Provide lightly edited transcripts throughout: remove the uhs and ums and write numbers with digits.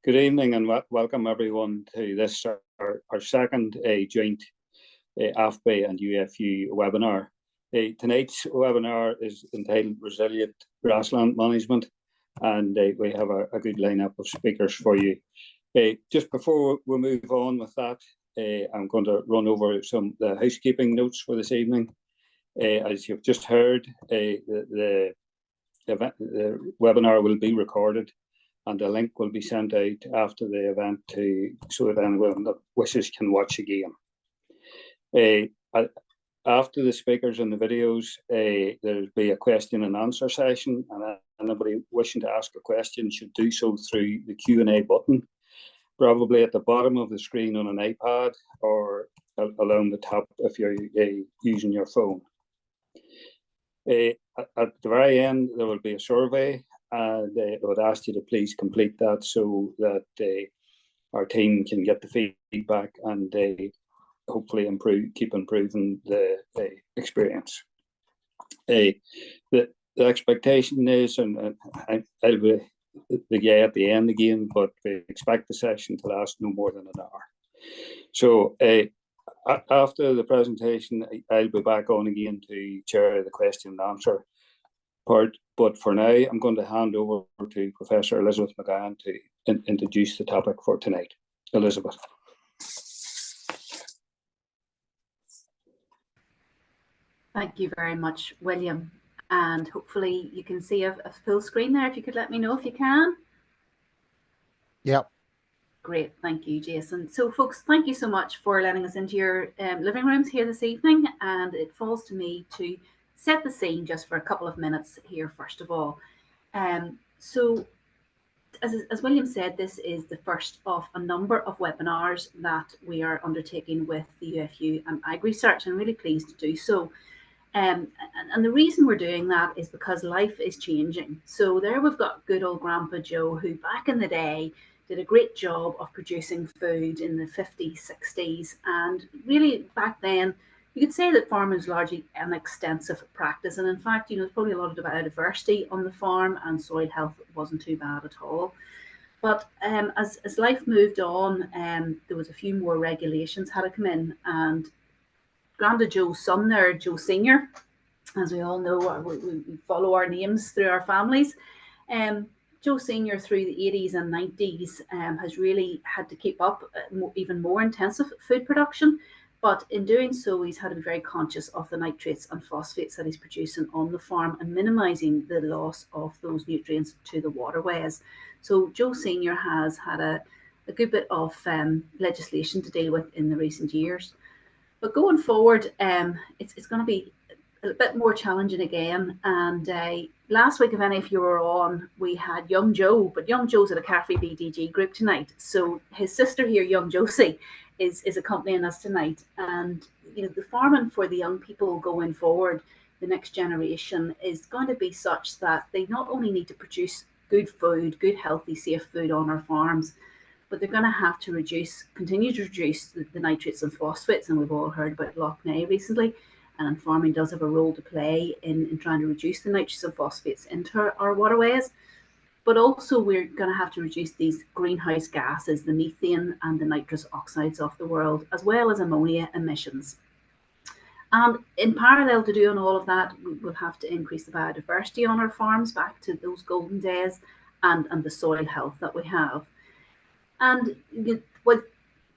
Good evening and welcome everyone to this, our second joint AFBI and UFU webinar. Tonight's webinar is entitled Resilient Grassland Management, and we have a good lineup of speakers for you. Just before we move on with that, I'm going to run over some the housekeeping notes for this evening. As you've just heard, the webinar will be recorded, and the link will be sent out after the event so that anyone that wishes can watch again. After the speakers and the videos, there'll be a question and answer session, and anybody wishing to ask a question should do so through the Q&A button, probably at the bottom of the screen on an iPad or along the top if you're using your phone. At the very end, there will be a survey, and I would ask you to please complete that so that our team can get the feedback and hopefully keep improving the experience. The expectation is, and I'll be the guy at the end again, but we expect the session to last no more than an hour. So after the presentation, I'll be back on again to chair the question and answer part. But for now, I'm going to hand over to Professor Elizabeth Magowan to introduce the topic for tonight. Elizabeth. Thank you very much, William. And hopefully you can see a full screen there. If you could let me know if you can. Yep. Great, thank you, Jason. So folks, thank you so much for letting us into your living rooms here this evening. And it falls to me to set the scene just for a couple of minutes here, first of all. So as William said, this is the first of a number of webinars that we are undertaking with the UFU and AgriSearch. I'm really pleased to do so. And the reason we're doing that is because life is changing. So there we've got good old Grandpa Joe, who back in the day did a great job of producing food in the 50s, 60s. And really back then, you could say that farming was largely an extensive practice. And in fact, there's probably a lot of biodiversity on the farm, and soil health wasn't too bad at all. But as life moved on, there was a few more regulations had to come in, and Granda Joe's son there, Joe Senior, as we all know, we follow our names through our families. Joe Senior through the 80s and 90s has really had to keep up even more intensive food production. But in doing so, he's had to be very conscious of the nitrates and phosphates that he's producing on the farm and minimising the loss of those nutrients to the waterways. So Joe Senior has had a good bit of legislation to deal with in the recent years. But going forward, it's going to be a bit more challenging again. And last week, if any of you were on, we had young Joe, but young Joe's at a Carefree BDG group tonight. So his sister here, young Josie, is accompanying us tonight. And the farming for the young people going forward, the next generation, is going to be such that they not only need to produce good food, good, healthy, safe food on our farms, but they're going to have to continue to reduce the nitrates and phosphates. And we've all heard about Loch Ness recently, and farming does have a role to play in trying to reduce the nitrates and phosphates into our waterways. But also we're going to have to reduce these greenhouse gases, the methane and the nitrous oxides of the world, as well as ammonia emissions. And in parallel to doing all of that, we will have to increase the biodiversity on our farms back to those golden days, and the soil health that we have. And what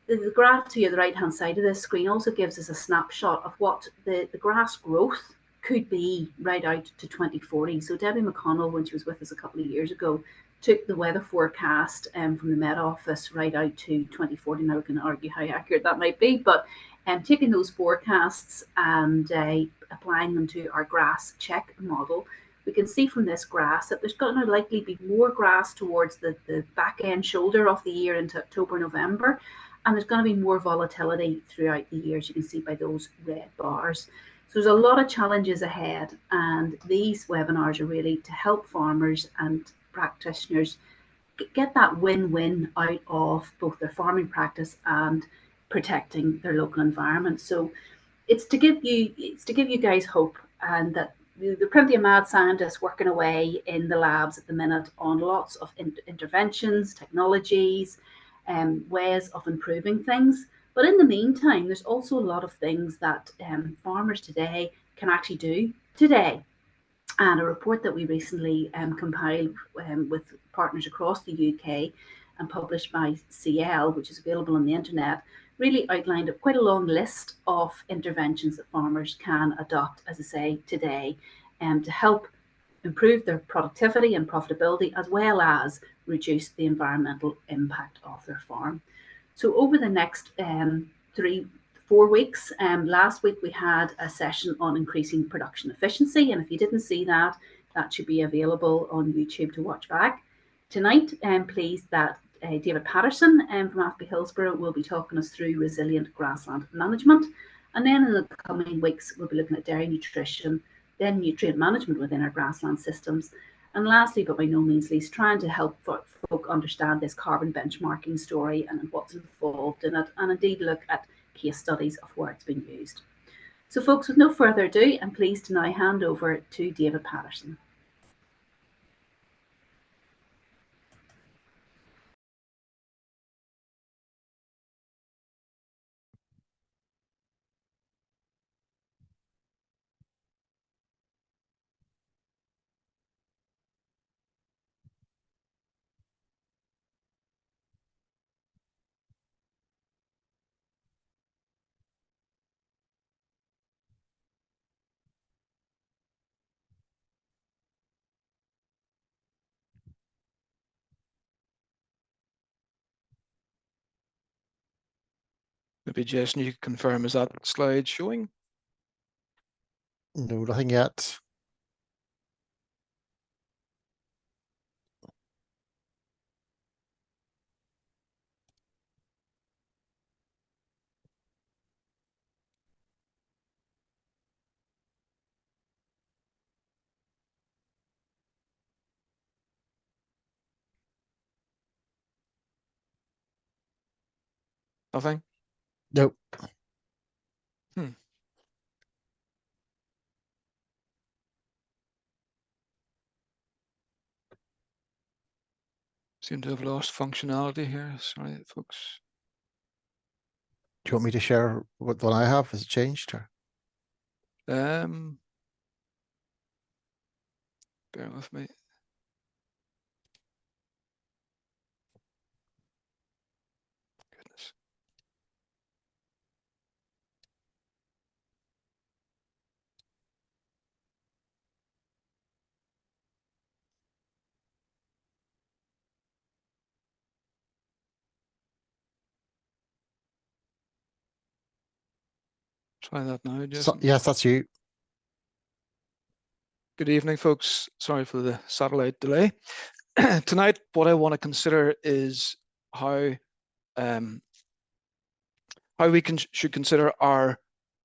the graph to the right-hand side of this screen also gives us a snapshot of what the grass growth could be right out to 2040. So Debbie McConnell, when she was with us a couple of years ago, took the weather forecast from the Met Office right out to 2040. Now we can argue how accurate that might be, but taking those forecasts and applying them to our grass check model, we can see from this grass that there's going to likely be more grass towards the back end shoulder of the year into October, November, and there's going to be more volatility throughout the year, as you can see by those red bars. So there's a lot of challenges ahead, and these webinars are really to help farmers and practitioners get that win-win out of both their farming practice and protecting their local environment. So it's to give you guys hope, and that there are plenty of mad scientists working away in the labs at the minute on lots of interventions, technologies, ways of improving things. But in the meantime, there's also a lot of things that farmers today can actually do today. And a report that we recently compiled with partners across the UK and published by CL, which is available on the internet, really outlined quite a long list of interventions that farmers can adopt, as I say, today, to help improve their productivity and profitability, as well as reduce the environmental impact of their farm. So over the next 4 weeks, last week we had a session on increasing production efficiency, and if you didn't see that, that should be available on YouTube to watch back. Tonight, I'm pleased that David Patterson from AFBI Hillsborough will be talking us through resilient grassland management, and then in the coming weeks we'll be looking at dairy nutrition, then nutrient management within our grassland systems, and lastly, but by no means least, trying to help folk understand this carbon benchmarking story and what's involved in it, and indeed look at case studies of where it's been used. So folks, with no further ado, I'm pleased to now hand over to David Patterson. Maybe Jason, you could confirm, is that slide showing? No, nothing yet. Nothing? Nope. Seem to have lost functionality here. Sorry, folks. Do you want me to share what I have? Has it changed? Or? Bear with me. Goodness. Try that now, Jason. Yes, that's you. Good evening, folks. Sorry for the satellite delay. Tonight, what I want to consider is how we should consider our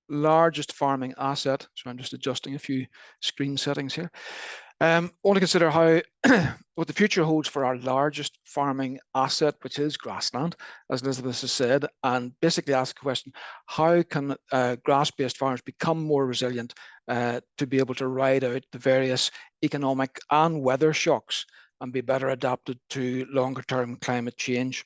largest farming asset. So I'm just adjusting a few screen settings here. I want to consider how what the future holds for our largest farming asset, which is grassland, as Elizabeth has said, and basically ask a question: how can grass-based farms become more resilient to be able to ride out the various economic and weather shocks and be better adapted to longer-term climate change?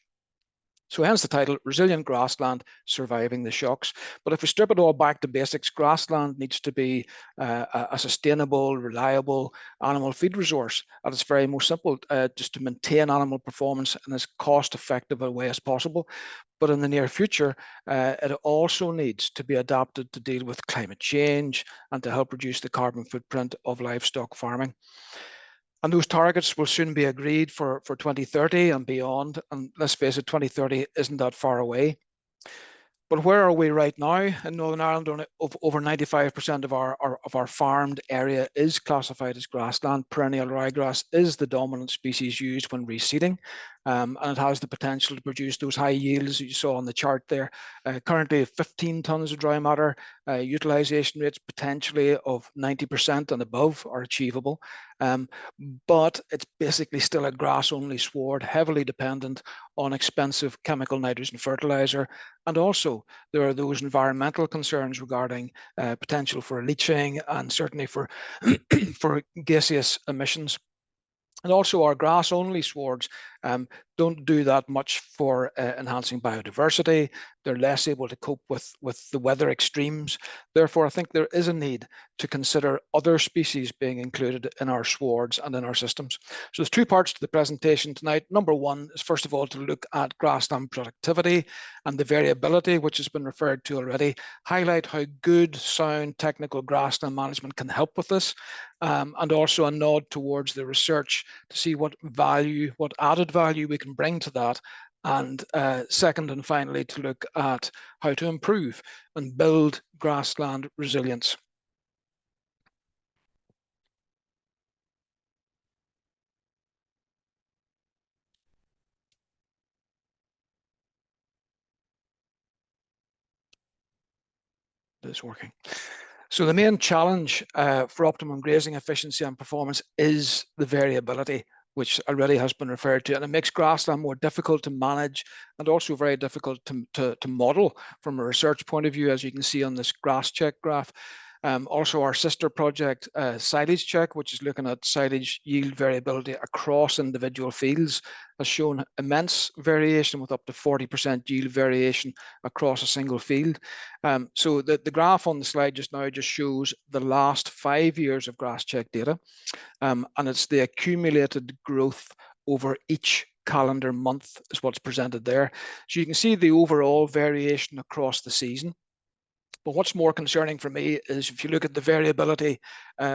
So hence the title, Resilient Grassland, Surviving the Shocks. But if we strip it all back to basics, grassland needs to be a sustainable, reliable animal feed resource at its very most simple, just to maintain animal performance in as cost-effective a way as possible. But in the near future, it also needs to be adapted to deal with climate change and to help reduce the carbon footprint of livestock farming. And those targets will soon be agreed for 2030 and beyond. And let's face it, 2030 isn't that far away. But where are we right now? In Northern Ireland, over 95% of our farmed area is classified as grassland. Perennial ryegrass is the dominant species used when reseeding. and it has the potential to produce those high yields you saw on the chart there. Currently 15 tonnes of dry matter, utilisation rates potentially of 90% and above are achievable, but it's basically still a grass-only sward, heavily dependent on expensive chemical nitrogen fertiliser, and also there are those environmental concerns regarding potential for leaching and certainly for for gaseous emissions. And also our grass-only swards don't do that much for enhancing biodiversity. They're less able to cope with the weather extremes. Therefore, I think there is a need to consider other species being included in our swards and in our systems. So there's two parts to the presentation tonight. Number one is, first of all, to look at grassland productivity and the variability, which has been referred to already, highlight how good, sound, technical grassland management can help with this, and also a nod towards the research to see what value, what added value we can bring to that. And second and finally, to look at how to improve and build grassland resilience. It is working. So the main challenge for optimum grazing efficiency and performance is the variability, which already has been referred to, and it makes grassland more difficult to manage and also very difficult to model from a research point of view, as you can see on this grass check graph. Also our sister project, silage check, which is looking at silage yield variability across individual fields, has shown immense variation with up to 40% yield variation across a single field. So the graph on the slide just now just shows the last 5 years of grass check data, and it's the accumulated growth over each calendar month is what's presented there. So you can see the overall variation across the season. But what's more concerning for me is if you look at the variability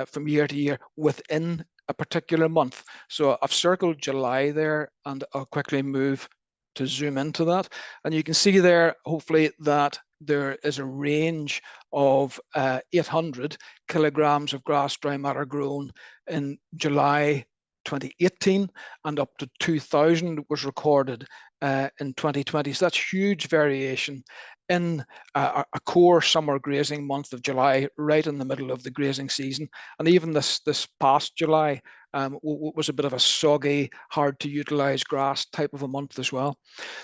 from year to year within a particular month. So I've circled July there, and I'll quickly move to zoom into that. And you can see there, hopefully, that there is a range of 800 kilograms of grass dry matter grown in July 2018, and up to 2,000 was recorded in 2020. So that's huge variation in a core summer grazing month of July, right in the middle of the grazing season. And even this past July was a bit of a soggy, hard to utilize grass type of a month as well.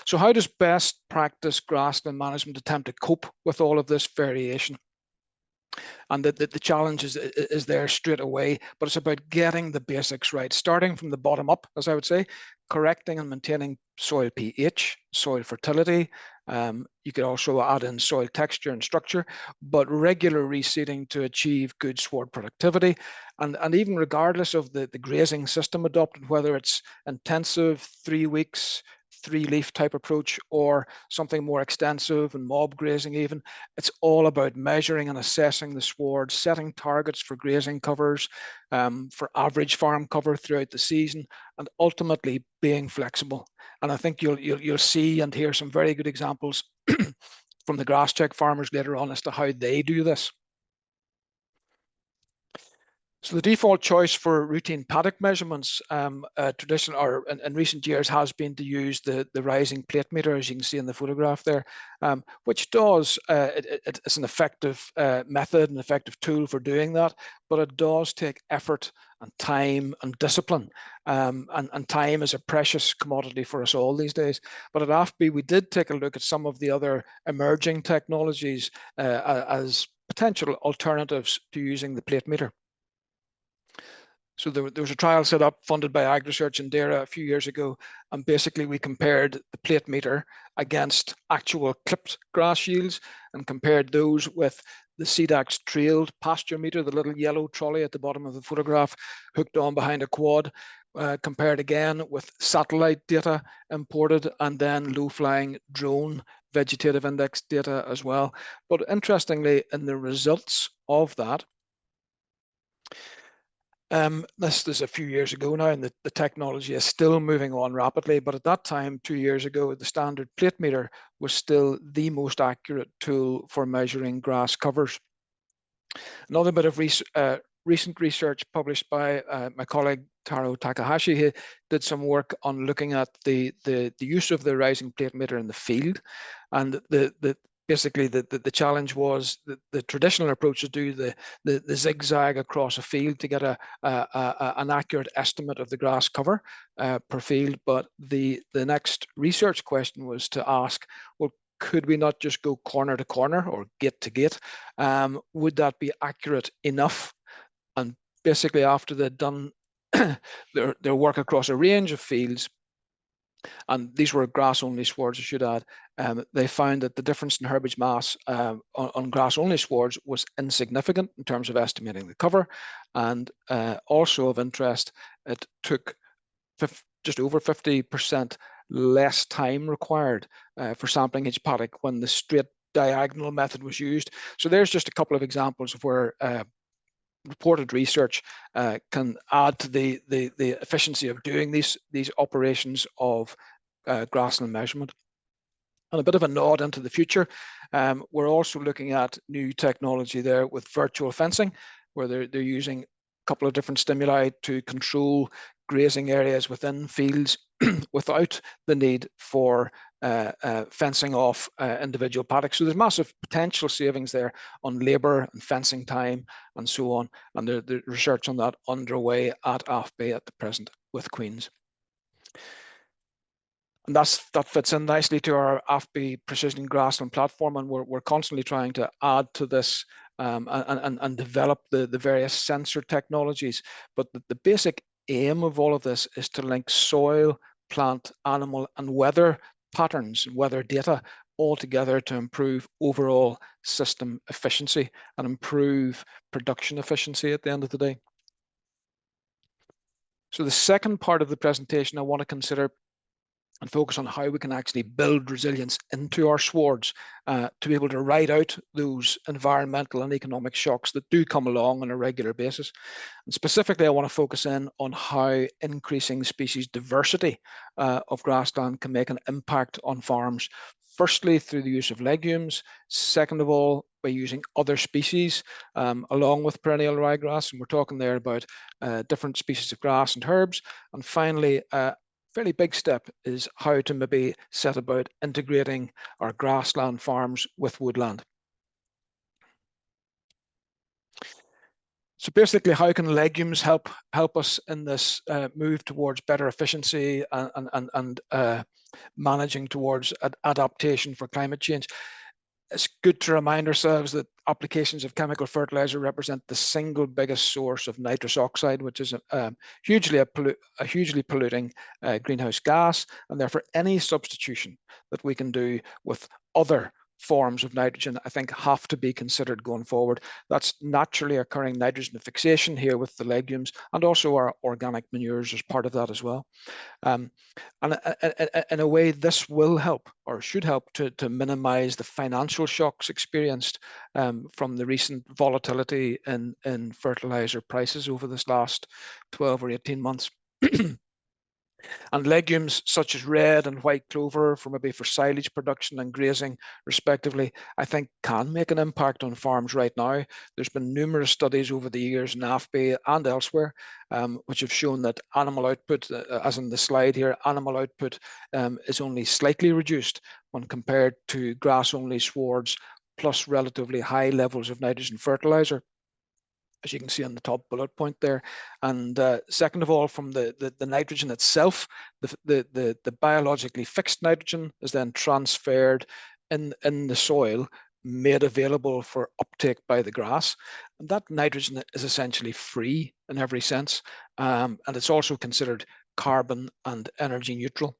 So how does best practice grassland management attempt to cope with all of this variation? And the challenge is there straight away, but it's about getting the basics right, starting from the bottom up, as I would say, correcting and maintaining soil pH, soil fertility. You could also add in soil texture and structure, but regular reseeding to achieve good sward productivity. And even regardless of the grazing system adopted, whether it's intensive 3 weeks, 3-leaf type approach, or something more extensive and mob grazing even, it's all about measuring and assessing the sward, setting targets for grazing covers, for average farm cover throughout the season, and ultimately being flexible. And I think you'll see and hear some very good examples from the grass check farmers later on as to how they do this. So the default choice for routine paddock measurements, traditional or in recent years, has been to use the rising plate meter, as you can see in the photograph there, which does it's an effective method, an effective tool for doing that, but it does take effort and time and discipline, and time is a precious commodity for us all these days. But at AFBI, we did take a look at some of the other emerging technologies as potential alternatives to using the plate meter. So there was a trial set up funded by AgriSearch and DARA a few years ago, and basically we compared the plate meter against actual clipped grass yields and compared those with the CDAX trailed pasture meter, the little yellow trolley at the bottom of the photograph hooked on behind a quad, compared again with satellite data imported and then low-flying drone vegetative index data as well. But interestingly, in the results of that, this is a few years ago now, and the technology is still moving on rapidly. But at that time, 2 years ago, the standard plate meter was still the most accurate tool for measuring grass covers. Another bit of recent research published by my colleague Taro Takahashi, he did some work on looking at the use of the rising plate meter in the field, and basically the challenge was that the traditional approaches do the zigzag across a field to get an accurate estimate of the grass cover per field. But the next research question was to ask, well, could we not just go corner to corner or gate to gate? Would that be accurate enough? And basically, after they'd done their work across a range of fields, and these were grass-only swards, I should add, they found that the difference in herbage mass on grass-only swards was insignificant in terms of estimating the cover. And also of interest, it took just over 50% less time required for sampling each paddock when the straight diagonal method was used. So there's just a couple of examples of where reported research can add to the efficiency of doing these operations of grassland measurement. And a bit of a nod into the future, we're also looking at new technology there with virtual fencing, where they're using a couple of different stimuli to control grazing areas within fields without the need for fencing off individual paddocks. So there's massive potential savings there on labour and fencing time and so on. And the research on that underway at AFBI at the present with Queen's. And that fits in nicely to our AFBI Precision Grassland platform, and we're constantly trying to add to this and develop the various sensor technologies. But the basic aim of all of this is to link soil, plant, animal, and weather patterns and weather data all together to improve overall system efficiency and improve production efficiency at the end of the day. So the second part of the presentation I want to consider and focus on how we can actually build resilience into our swards to be able to ride out those environmental and economic shocks that do come along on a regular basis. And specifically, I want to focus in on how increasing species diversity of grassland can make an impact on farms. Firstly, through the use of legumes. Second of all, by using other species along with perennial ryegrass. And we're talking there about different species of grass and herbs. And finally, fairly big step is how to maybe set about integrating our grassland farms with woodland. So basically, how can legumes help us in this move towards better efficiency and managing towards adaptation for climate change? It's good to remind ourselves that applications of chemical fertilizer represent the single biggest source of nitrous oxide, which is a hugely polluting greenhouse gas, and therefore any substitution that we can do with other forms of nitrogen, I think, have to be considered going forward. That's naturally occurring nitrogen fixation here with the legumes, and also our organic manures as part of that as well. And in a way, this will help, or should help, to minimize the financial shocks experienced from the recent volatility in fertilizer prices over this last 12 or 18 months. And legumes such as red and white clover for silage production and grazing respectively, I think can make an impact on farms right now. There's been numerous studies over the years in AFBI and elsewhere which have shown that animal output, as in the slide here, animal output is only slightly reduced when compared to grass-only swards plus relatively high levels of nitrogen fertilizer, as you can see on the top bullet point there. And second of all, from the nitrogen itself, the biologically fixed nitrogen is then transferred in the soil, made available for uptake by the grass. And that nitrogen is essentially free in every sense. And it's also considered carbon and energy neutral.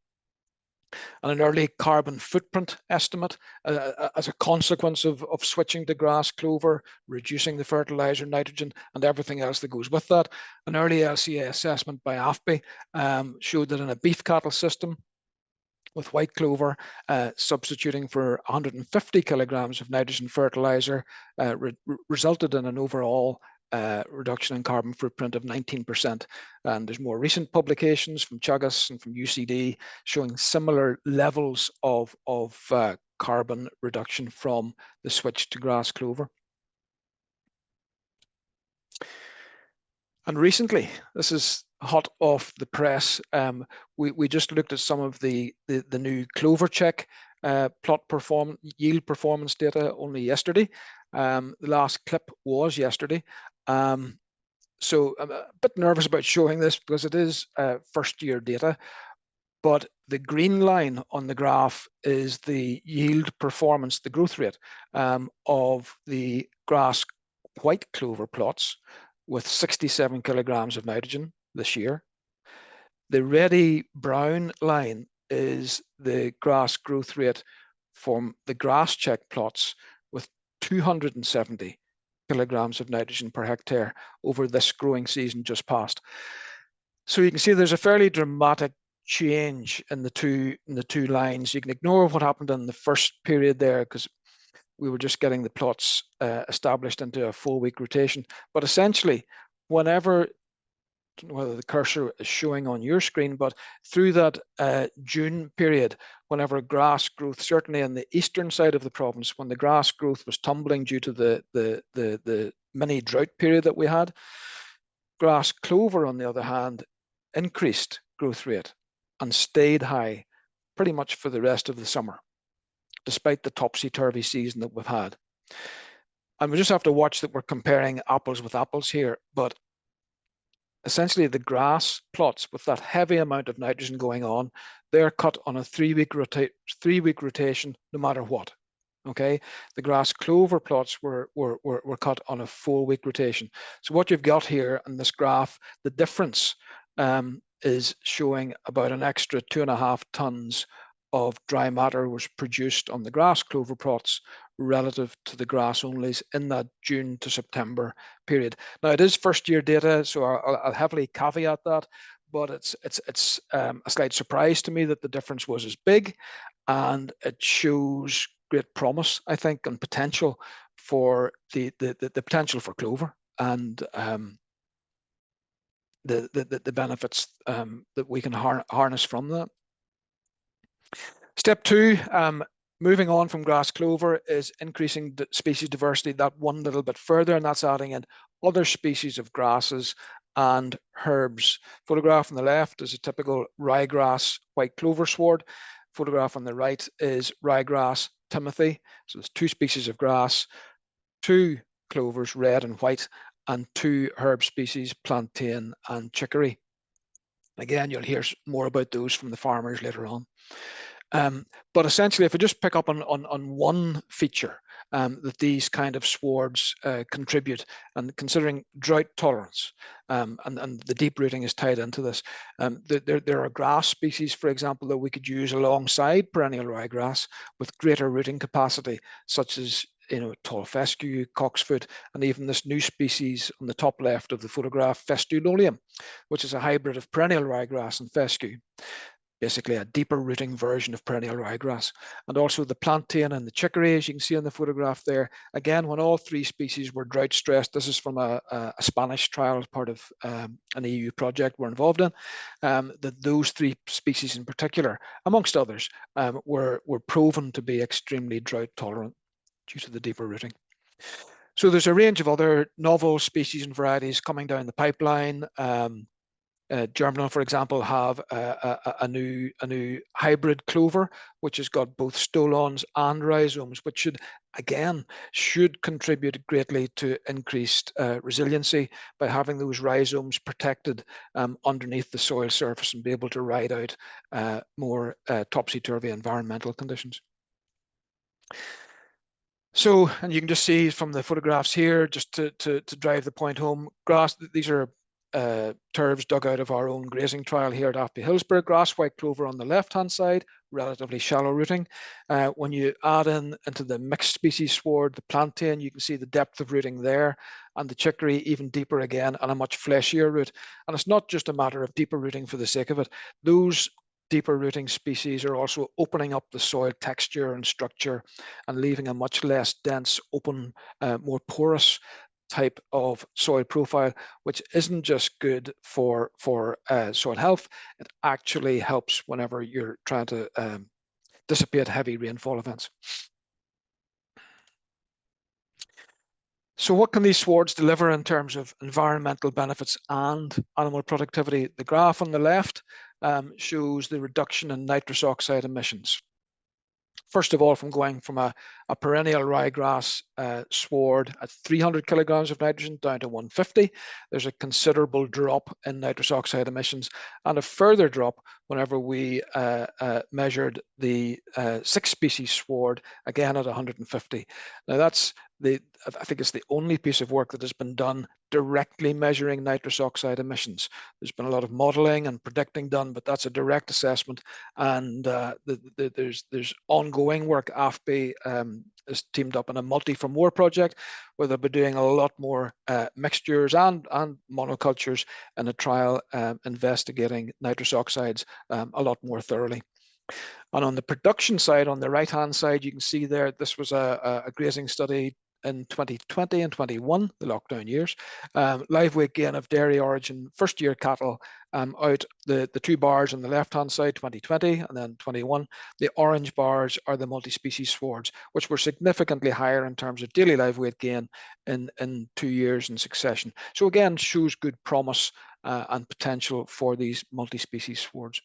And an early carbon footprint estimate as a consequence of switching to grass clover, reducing the fertilizer, nitrogen, and everything else that goes with that. An early LCA assessment by AFBI showed that in a beef cattle system with white clover, substituting for 150 kilograms of nitrogen fertilizer resulted in an overall reduction in carbon footprint of 19%. And there's more recent publications from Chagas and from UCD showing similar levels of carbon reduction from the switch to grass clover. And recently, this is hot off the press. We just looked at some of the new clover check yield performance data only yesterday. The last clip was yesterday. So I'm a bit nervous about showing this because it is first year data, but the green line on the graph is the yield performance, the growth rate of the grass white clover plots with 67 kilograms of nitrogen this year. The reddy brown line is the grass growth rate from the grass check plots with 270 kilograms of nitrogen per hectare over this growing season just past. So you can see there's a fairly dramatic change in the two lines. You can ignore what happened in the first period there because we were just getting the plots established into a 4-week rotation. But essentially, whenever, I don't know whether the cursor is showing on your screen, but through that June period, whenever grass growth, certainly on the eastern side of the province, when the grass growth was tumbling due to the mini drought period that we had, grass clover, on the other hand, increased growth rate and stayed high pretty much for the rest of the summer, despite the topsy-turvy season that we've had. And we just have to watch that we're comparing apples with apples here, but essentially the grass plots with that heavy amount of nitrogen going on, they're cut on a 3-week rotation no matter what. Okay, the grass clover plots were cut on a 4-week rotation. So what you've got here in this graph, the difference is showing about an extra 2.5 tons of dry matter was produced on the grass clover plots relative to the grass onlys in that June to September period. Now it is first year data, so I'll heavily caveat that, but it's a slight surprise to me that the difference was as big, and it shows great promise, I think, and potential for the potential for clover and the benefits that we can harness from that. Step 2, moving on from grass clover, is increasing the species diversity that one little bit further, and that's adding in other species of grasses and herbs. Photograph on the left is a typical ryegrass white clover sward. Photograph on the right is ryegrass Timothy. So there's 2 species of grass, 2 clovers, red and white, and 2 herb species, plantain and chicory. Again, you'll hear more about those from the farmers later on. But essentially, if we just pick up on one feature that these kind of swards contribute, and considering drought tolerance, and the deep rooting is tied into this, there are grass species, for example, that we could use alongside perennial ryegrass with greater rooting capacity, such as tall fescue, cocksfoot, and even this new species on the top left of the photograph, festuloleum, which is a hybrid of perennial ryegrass and fescue. Basically a deeper rooting version of perennial ryegrass. And also the plantain and the chicory, as you can see in the photograph there. Again, when all 3 species were drought stressed, this is from a Spanish trial as part of an EU project we're involved in, that those 3 species in particular, amongst others, were proven to be extremely drought tolerant due to the deeper rooting. So there's a range of other novel species and varieties coming down the pipeline. Germinal, for example, have a new hybrid clover, which has got both stolons and rhizomes, which should contribute greatly to increased resiliency by having those rhizomes protected underneath the soil surface and be able to ride out more topsy-turvy environmental conditions. So, and you can just see from the photographs here, just to drive the point home, grass, these are turfs dug out of our own grazing trial here at AFBI Hillsborough. Grass white clover on the left-hand side, relatively shallow rooting. When you add into the mixed species sward, the plantain, you can see the depth of rooting there, and the chicory even deeper again, and a much fleshier root. And it's not just a matter of deeper rooting for the sake of it. Those deeper rooting species are also opening up the soil texture and structure and leaving a much less dense, open, more porous type of soil profile, which isn't just good for soil health. It actually helps whenever you're trying to dissipate heavy rainfall events. So what can these swards deliver in terms of environmental benefits and animal productivity? The graph on the left shows the reduction in nitrous oxide emissions. First of all, from going from a perennial ryegrass sward at 300 kilograms of nitrogen down to 150, there's a considerable drop in nitrous oxide emissions, and a further drop whenever we measured the 6-species sward, again at 150. Now that's I think it's the only piece of work that has been done directly measuring nitrous oxide emissions. There's been a lot of modeling and predicting done, but that's a direct assessment. And there's ongoing work. AFBI is teamed up in a multi-for-more project where they'll be doing a lot more mixtures and monocultures in a trial investigating nitrous oxides a lot more thoroughly. And on the production side, on the right-hand side, you can see there, this was a grazing study in 2020 and 21, the lockdown years. Live weight gain of dairy origin first-year cattle out the 2 bars on the left-hand side, 2020 and then 21. The orange bars are the multi-species swards, which were significantly higher in terms of daily live weight gain in 2 years in succession. So again, shows good promise and potential for these multi-species swards.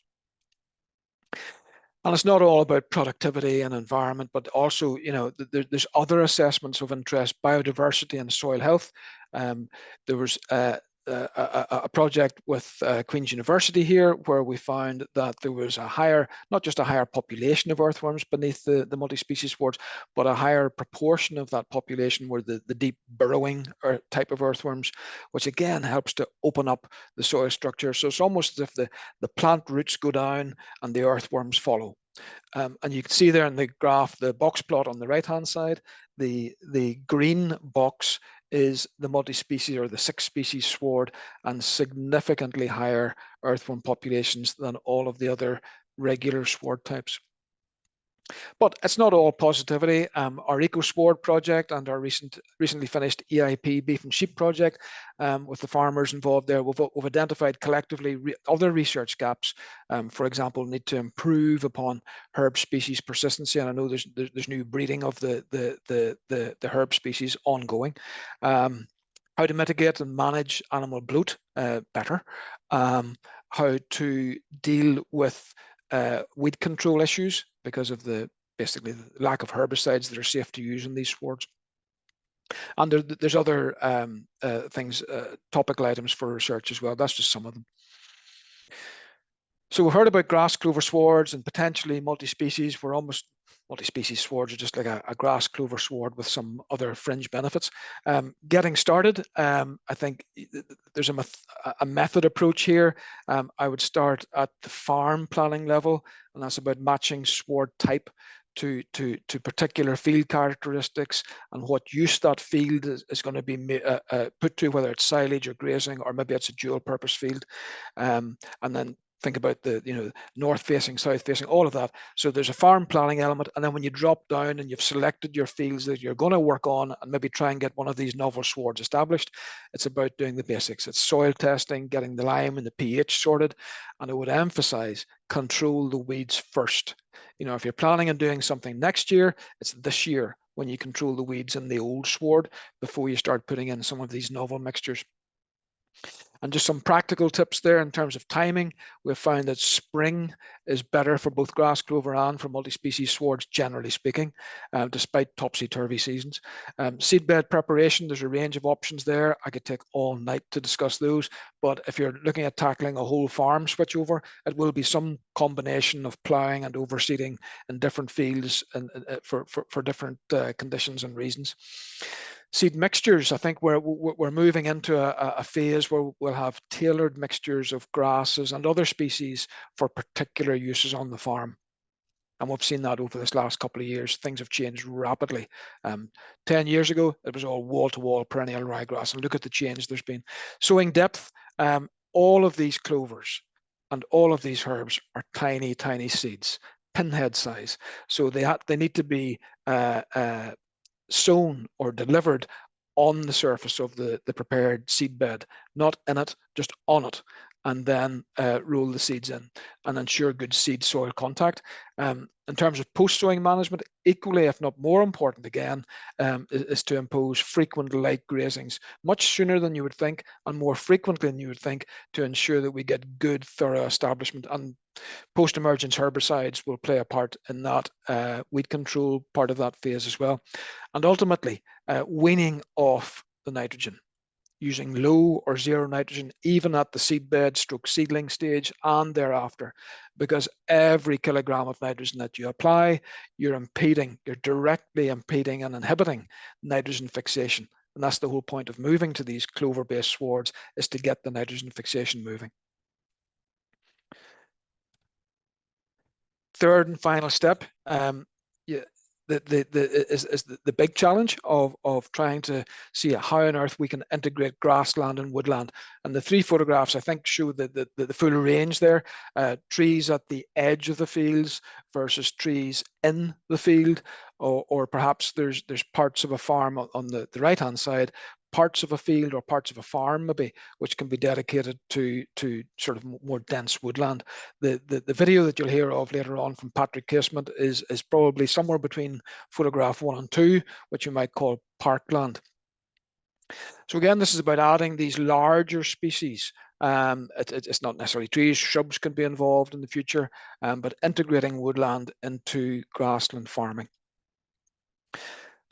And it's not all about productivity and environment, but also, you know, there's other assessments of interest, biodiversity and soil health. There was a project with Queen's University here where we found that there was a higher, not just a higher population of earthworms beneath the multi-species swards, but a higher proportion of that population were the deep burrowing type of earthworms, which again helps to open up the soil structure. So it's almost as if the plant roots go down and the earthworms follow. And you can see there in the graph, the box plot on the right-hand side, the green box is the multi-species or the 6-species sward, and significantly higher earthworm populations than all of the other regular sward types. But it's not all positivity. Our EcoSward project and our recently finished EIP beef and sheep project, with the farmers involved there, we've identified collectively other research gaps. For example, need to improve upon herb species persistency, and I know there's new breeding of the herb species ongoing. How to mitigate and manage animal bloat better. How to deal with weed control issues because of basically the lack of herbicides that are safe to use in these swards. And there's other things, topical items for research as well. That's just some of them. So we heard about grass clover swards and potentially multi-species. We're almost multi-species swards are just like a grass clover sward with some other fringe benefits. Getting started, I think there's a method approach here. I would start at the farm planning level, and that's about matching sward type to particular field characteristics and what use that field is going to be put to, whether it's silage or grazing, or maybe it's a dual purpose field. And then think about the north facing, south facing, all of that. So there's a farm planning element, and then when you drop down and you've selected your fields that you're going to work on and maybe try and get one of these novel swards established, it's about doing the basics. It's soil testing, getting the lime and the pH sorted, and I would emphasize control the weeds first. If you're planning on doing something next year, it's this year when you control the weeds in the old sward before you start putting in some of these novel mixtures. And just some practical tips there in terms of timing. We've found that spring is better for both grass clover and for multi-species swards, generally speaking, despite topsy-turvy seasons. Seedbed preparation, there's a range of options there. I could take all night to discuss those, but if you're looking at tackling a whole farm switchover, it will be some combination of ploughing and overseeding in different fields and for different conditions and reasons. Seed mixtures, I think we're moving into a phase where we'll have tailored mixtures of grasses and other species for particular uses on the farm. And we've seen that over this last couple of years. Things have changed rapidly. 10 years ago, it was all wall-to-wall perennial ryegrass, and look at the change there's been. Sowing depth, all of these clovers and all of these herbs are tiny, tiny seeds, pinhead size. So they need to be sown or delivered on the surface of the prepared seed bed, not in it, just on it. and then roll the seeds in and ensure good seed soil contact. In terms of post-sowing management, equally, if not more important again, is to impose frequent light grazings, much sooner than you would think and more frequently than you would think, to ensure that we get good, thorough establishment. And post-emergence herbicides will play a part in that, weed control part of that phase as well. And ultimately, weaning off the nitrogen, using low or zero nitrogen, even at the seedbed stroke seedling stage and thereafter, because every kilogram of nitrogen that you apply, you're directly impeding and inhibiting nitrogen fixation. And that's the whole point of moving to these clover-based swards, is to get the nitrogen fixation moving. Third and final step, the big challenge of trying to see how on earth we can integrate grassland and woodland. And the three photographs, I think, show the full range there. Trees at the edge of the fields versus trees in the field, or perhaps there's parts of a farm on the right-hand side, parts of a field or parts of a farm maybe, which can be dedicated to sort of more dense woodland. The video that you'll hear of later on from Patrick Casement is probably somewhere between photograph 1 and 2, which you might call parkland. So again, this is about adding these larger species. It's not necessarily trees, shrubs can be involved in the future, but integrating woodland into grassland farming.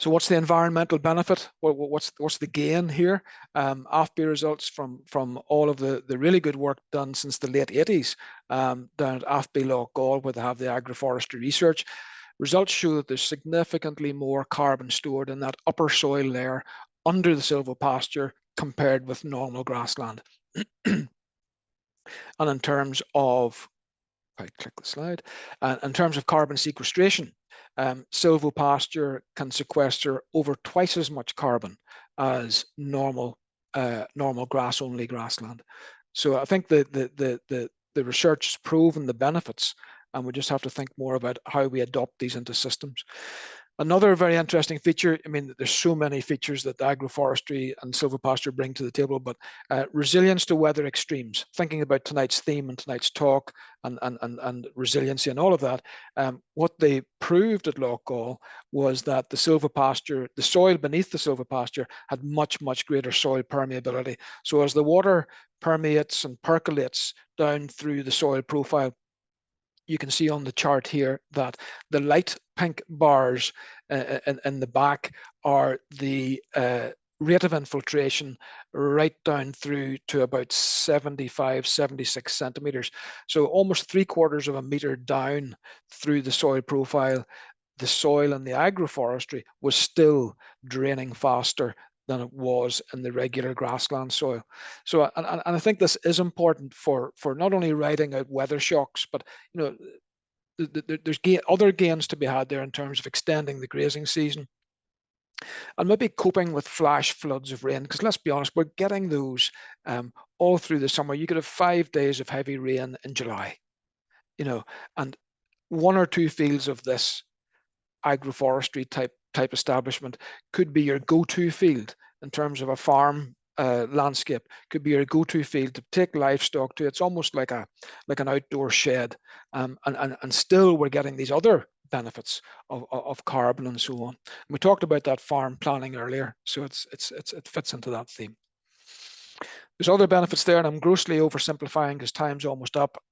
So what's the environmental benefit? What's the gain here? AFBI results from all of the really good work done since the late 80s down at AFBI Loch Gall, where they have the agroforestry research. Results show that there's significantly more carbon stored in that upper soil layer under the silvopasture compared with normal grassland. And in terms of, if I click the slide, in terms of carbon sequestration, silvopasture can sequester over twice as much carbon as normal grass-only grassland. So I think the research has proven the benefits, and we just have to think more about how we adopt these into systems. Another very interesting feature, I mean, there's so many features that agroforestry and silvopasture bring to the table, but resilience to weather extremes, thinking about tonight's theme and tonight's talk and resiliency and all of that, what they proved at Loch Gall was that the silvopasture, the soil beneath the silvopasture had much, much greater soil permeability. So as the water permeates and percolates down through the soil profile, you can see on the chart here that the light pink bars in the back are the rate of infiltration right down through to about 75, 76 centimeters. So almost 3/4 of a meter down through the soil profile, the soil in the agroforestry was still draining faster than it was in the regular grassland soil. So, and I think this is important for not only riding out weather shocks, but you know, there's other gains to be had there in terms of extending the grazing season, and maybe coping with flash floods of rain. Because let's be honest, we're getting those all through the summer. You could have 5 days of heavy rain in July, you know, and 1 or 2 fields of this agroforestry type establishment could be your go-to field in terms of a farm landscape, could be your go-to field to take livestock to. It's almost like an outdoor shed, and still we're getting these other benefits of carbon and so on. And we talked about that farm planning earlier, so it fits into that theme. There's other benefits there, and I'm grossly oversimplifying because time's almost up.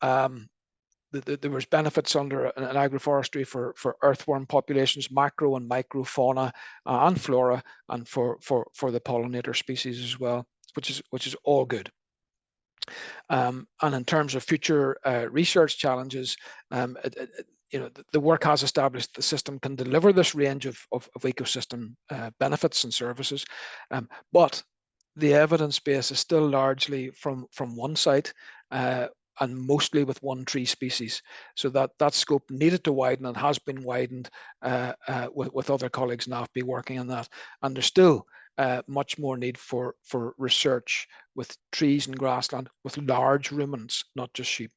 There was benefits under an agroforestry for earthworm populations, macro and micro fauna and flora, and for the pollinator species as well, which is all good. And in terms of future research challenges, you know, the work has established the system can deliver this range of ecosystem benefits and services, but the evidence base is still largely from one site, and mostly with one tree species. So that scope needed to widen and has been widened with other colleagues in AFBI working on that. And there's still much more need for research with trees and grassland, with large ruminants, not just sheep.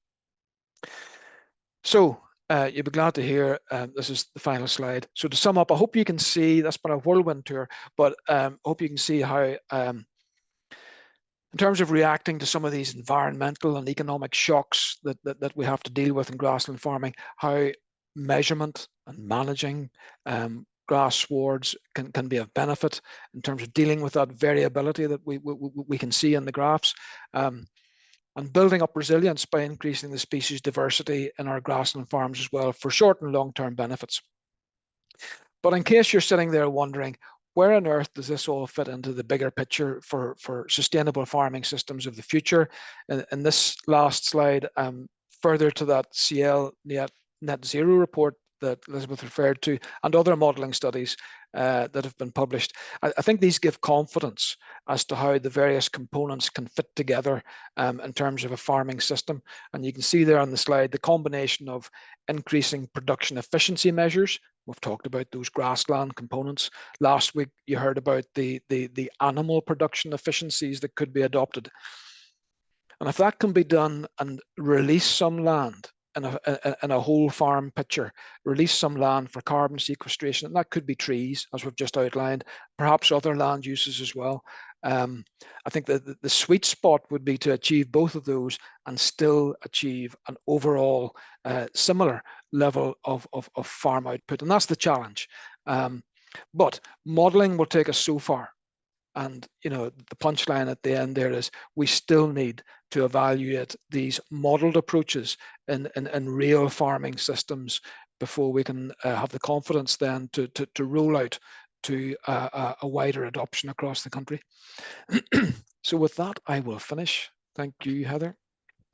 So you'll be glad to hear, this is the final slide. So to sum up, I hope you can see, that's been a whirlwind tour, but I hope you can see how In terms of reacting to some of these environmental and economic shocks that we have to deal with in grassland farming, how measurement and managing grass swards can be of benefit in terms of dealing with that variability that we can see in the graphs, and building up resilience by increasing the species diversity in our grassland farms as well for short and long-term benefits. But in case you're sitting there wondering, where on earth does this all fit into the bigger picture for sustainable farming systems of the future? In this last slide, further to that CL net zero report that Elizabeth referred to, and other modelling studies that have been published, I think these give confidence as to how the various components can fit together in terms of a farming system. And you can see there on the slide the combination of increasing production efficiency measures. We've talked about those grassland components. Last week, you heard about the animal production efficiencies that could be adopted. And if that can be done and release some land in a whole farm picture, release some land for carbon sequestration, and that could be trees, as we've just outlined, perhaps other land uses as well. I think that the sweet spot would be to achieve both of those and still achieve an overall similar level of farm output. And that's the challenge. But modelling will take us so far. And the punchline at the end there is we still need to evaluate these modelled approaches in real farming systems before we can have the confidence then to roll out to a wider adoption across the country. So with that, I will finish. Thank you, Heather.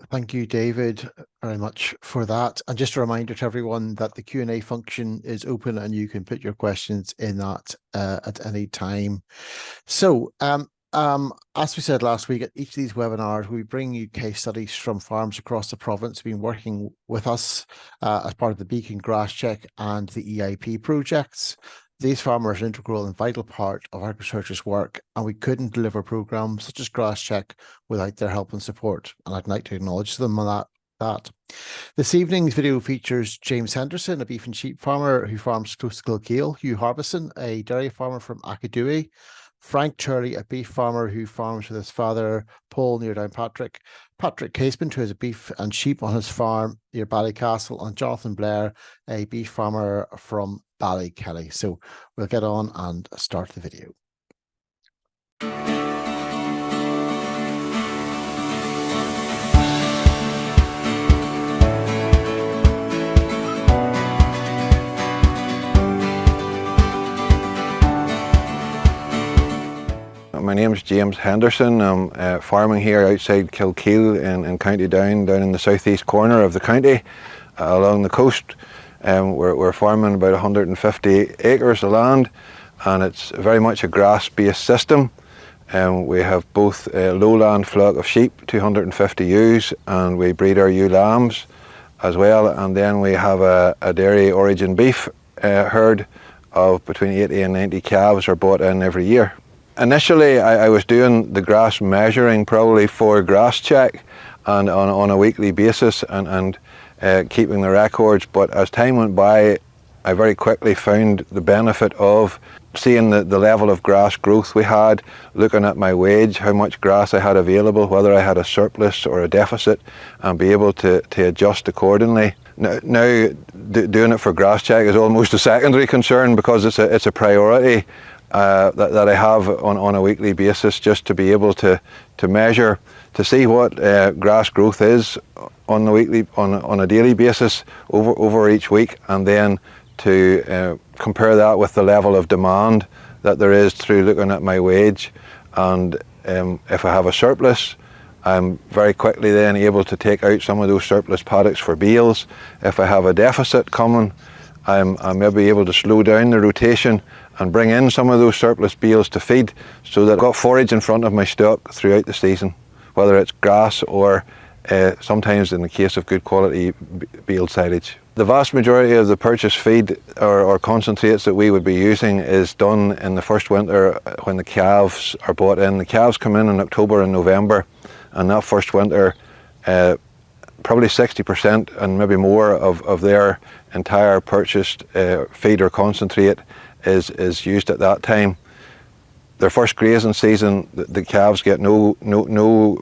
Thank you, David, very much for that. And just a reminder to everyone that the Q&A function is open and you can put your questions in that at any time. So as we said last week, at each of these webinars, we bring you case studies from farms across the province who've been working with us as part of the Beacon Grass Check and the EIP projects. These farmers are an integral and vital part of AgriSearch's work, and we couldn't deliver programs such as Grass Check without their help and support, and I'd like to acknowledge them on that. This evening's video features James Henderson, a beef and sheep farmer who farms close to Kilkeel, Hugh Harbison, a dairy farmer from Akadui, Frank Turley, a beef farmer who farms with his father, Paul, near Downpatrick, Patrick Casement, who has a beef and sheep on his farm near Ballycastle, and Jonathan Blair, a beef farmer from Ballykelly. So we'll get on and start the video. My name is James Henderson. I'm farming here outside Kilkeel in County Down in the southeast corner of the county along the coast. We're farming about 150 acres of land, and it's very much a grass-based system. We have both a lowland flock of sheep, 250 ewes, and we breed our ewe lambs as well. And then we have a dairy origin beef herd of between 80 and 90 calves are bought in every year. Initially, I was doing the grass measuring probably for Grass Check and on a weekly basis and keeping the records, but as time went by, I very quickly found the benefit of seeing the level of grass growth we had, looking at my wage, how much grass I had available, whether I had a surplus or a deficit, and be able to adjust accordingly. Now doing it for Grass Check is almost a secondary concern because it's a priority that I have on a weekly basis, just to be able to measure, to see what grass growth is on a daily basis over each week, and then to compare that with the level of demand that there is through looking at my wage. And if I have a surplus, I'm very quickly then able to take out some of those surplus paddocks for bales. If I have a deficit coming, I'm maybe able to slow down the rotation and bring in some of those surplus bales to feed, so that I've got forage in front of my stock throughout the season, whether it's grass or sometimes, in the case of good quality, bale silage. The vast majority of the purchase feed or concentrates that we would be using is done in the first winter when the calves are bought in. The calves come in October and November, and that first winter probably 60% and maybe more of their entire purchased feed or concentrate is used at that time. their first grazing season, the calves get no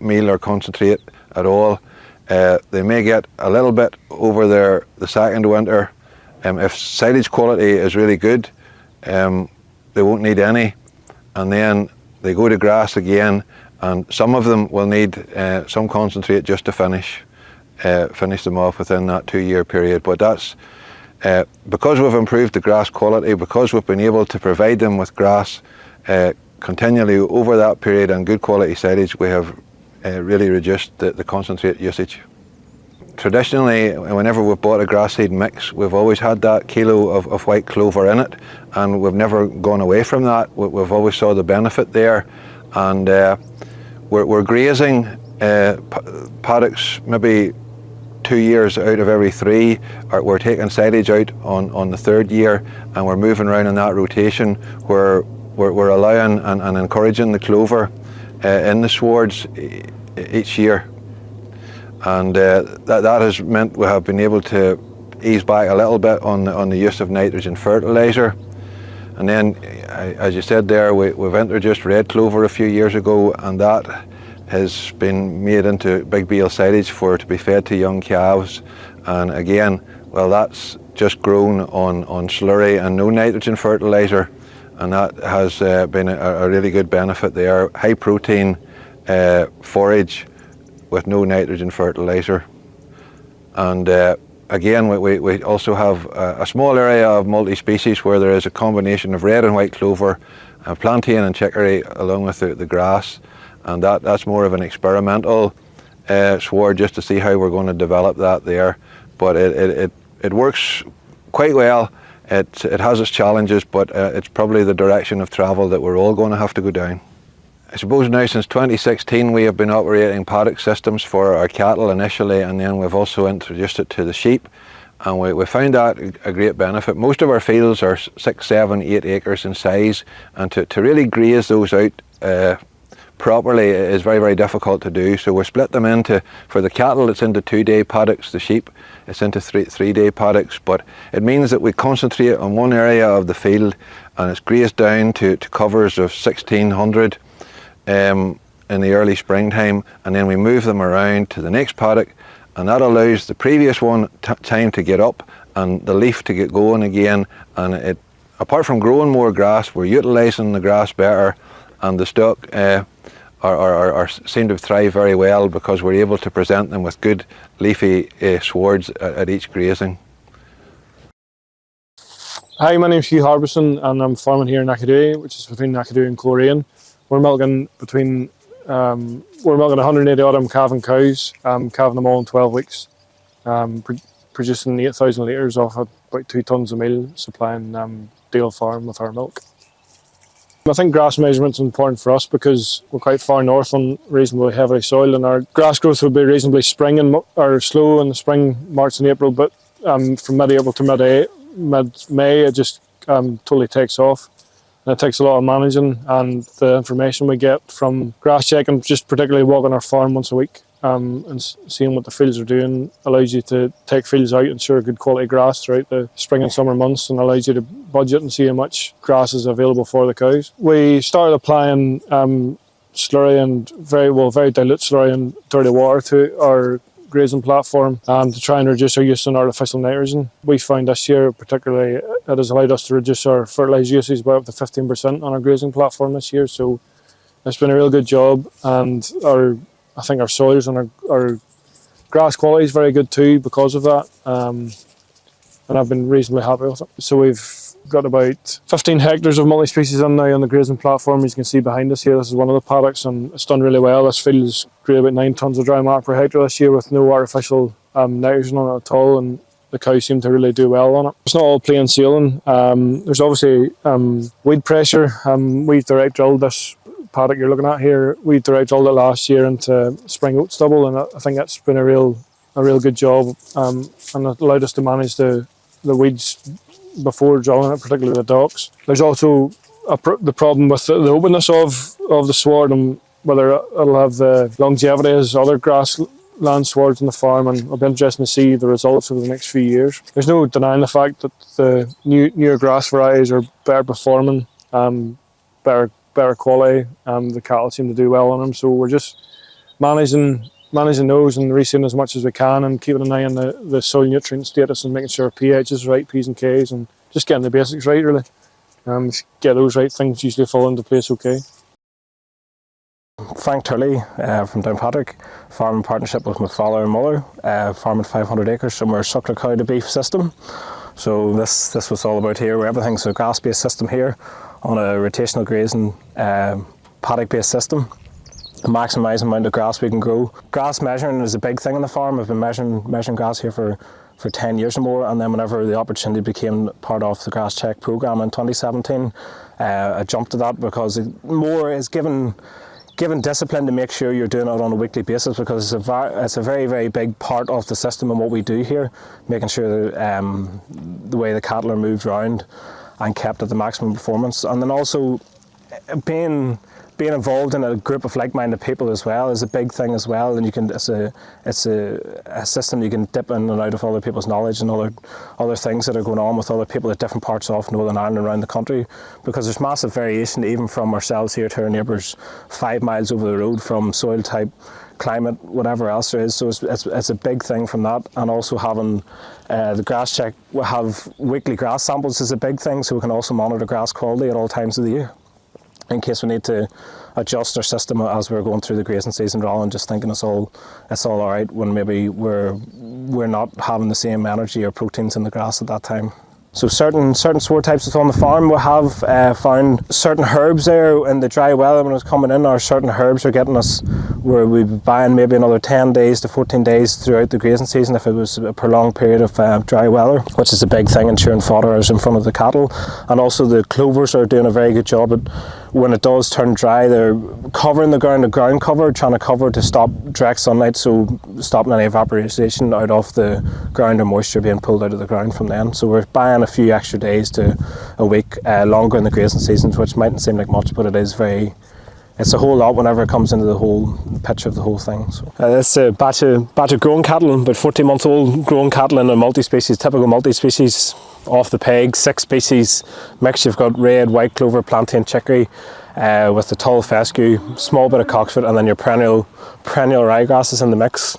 meal or concentrate at all. They may get a little bit over the second winter. If silage quality is really good, they won't need any, and then they go to grass again, and some of them will need some concentrate just to finish them off within that 2-year period. But that's because we've improved the grass quality, because we've been able to provide them with grass continually over that period and good quality silage, we have really reduced the concentrate usage. Traditionally, whenever we've bought a grass seed mix, we've always had that kilo of white clover in it, and we've never gone away from that. We've always saw the benefit there, and we're grazing paddocks maybe 2 years out of every 3. We're taking silage out on the 3rd year, and we're moving around in that rotation where we're allowing and encouraging the clover in the swards each year. And that has meant we have been able to ease back a little bit on the use of nitrogen fertiliser. And then, as you said there, we've introduced red clover a few years ago, and that has been made into big bale silage to be fed to young calves. And again, well, that's just grown on slurry and no nitrogen fertiliser, and that has been a really good benefit there. High protein forage with no nitrogen fertiliser. And again, we also have a small area of multi-species where there is a combination of red and white clover, plantain and chicory along with the grass, and that's more of an experimental sward just to see how we're going to develop that there. But it works quite well. It has its challenges, but it's probably the direction of travel that we're all going to have to go down. I suppose now since 2016 we have been operating paddock systems for our cattle initially, and then we've also introduced it to the sheep, and we found that a great benefit. Most of our fields are 6, 7, 8 acres in size, and to really graze those out properly is very, very difficult to do. So we split them into, for the cattle it's into 2-day paddocks, the sheep it's into 3-day paddocks, but it means that we concentrate on one area of the field and it's grazed down to covers of 1600 in the early springtime, and then we move them around to the next paddock, and that allows the previous one time to get up and the leaf to get going again. And it, apart from growing more grass, we're utilising the grass better, and the stock seem to thrive very well because we're able to present them with good leafy swards at each grazing. Hi, my name's Hugh Harbison, and I'm farming here in Nakadoo, which is between Nakadoo and Coleraine. We're milking 180 autumn calving cows, calving them all in 12 weeks, producing 8,000 litres off about 2 tonnes of meal, supplying Dale Farm with our milk. I think grass measurement's important for us because we're quite far north on reasonably heavy soil, and our grass growth will be reasonably or slow in the spring, March and April, but from mid-April to mid-May it just totally takes off. And it takes a lot of managing, and the information we get from grass checking, just particularly walking our farm once a week and seeing what the fields are doing, allows you to take fields out and ensure good quality grass throughout the spring and summer months, and allows you to budget and see how much grass is available for the cows. We started applying slurry and very dilute slurry and dirty water to our grazing platform to try and reduce our use of artificial nitrogen. We found this year particularly it has allowed us to reduce our fertiliser usage by up to 15% on our grazing platform this year, so it's been a real good job, and I think our soils and our grass quality is very good too because of that, and I've been reasonably happy with it. So we've got about 15 hectares of multi-species in now on the grazing platform. As you can see behind us here, this is one of the paddocks, and it's done really well. This field has grew about 9 tonnes of dry matter per hectare this year with no artificial nitrogen on it at all, and the cows seem to really do well on it. It's not all plain sailing. There's obviously weed pressure. We've direct drilled this paddock you're looking at here. We direct drilled it last year into spring oat stubble, and I think that's been a real good job, and it allowed us to manage the weeds before drilling it, particularly the docks. There's also the problem with the openness of the sward and whether it'll have the longevity as other grassland swards on the farm, and it'll be interesting to see the results over the next few years. There's no denying the fact that the newer grass varieties are better performing, better better quality. The cattle seem to do well on them, so we're just managing those and reseeding as much as we can, and keeping an eye on the soil nutrient status and making sure pH is right, P's and K's, and just getting the basics right really. Get those right, things usually fall into place okay. Frank Turley from Downpatrick, farming partnership with my father and mother, farming 500 acres, and we're a suckler cow to beef system. So this was all about here, where everything's a grass-based system here on a rotational grazing paddock-based system. Maximising the amount of grass we can grow. Grass measuring is a big thing on the farm. I've been measuring grass here for 10 years or more, and then whenever the opportunity became part of the Grass Check programme in 2017, I jumped at that because it more is given discipline to make sure you're doing it on a weekly basis, because it's a very, very big part of the system and what we do here, making sure that the way the cattle are moved around and kept at the maximum performance. And then also being involved in a group of like-minded people as well is a big thing as well, and it's a system you can dip in and out of other people's knowledge and other things that are going on with other people at different parts of Northern Ireland and around the country, because there's massive variation even from ourselves here to our neighbours 5 miles over the road, from soil type, climate, whatever else there is. So it's a big thing from that. And also having the Grass Check, we have weekly grass samples is a big thing, so we can also monitor grass quality at all times of the year, in case we need to adjust our system as we're going through the grazing season, rather than just thinking it's all right when maybe we're not having the same energy or proteins in the grass at that time. So certain sward types that's on the farm, we have found certain herbs there in the dry weather when it's coming in, or certain herbs are getting us where we'd be buying maybe another 10 days to 14 days throughout the grazing season if it was a prolonged period of dry weather, which is a big thing, ensuring fodder is in front of the cattle. And also the clovers are doing a very good job at, when it does turn dry, they're covering the ground cover, trying to cover to stop direct sunlight, so stopping any evaporation out of the ground or moisture being pulled out of the ground from then. So we're buying a few extra days to a week longer in the grazing seasons, which mightn't seem like much, but it's a whole lot whenever it comes into the whole picture of the whole thing. So it's a batch of growing cattle, about 14-month-old growing cattle in a multi-species, typical multi-species, off the peg, 6 species mix. You've got red, white clover, plantain, chicory, with the tall fescue, small bit of cocksfoot, and then your perennial ryegrasses in the mix.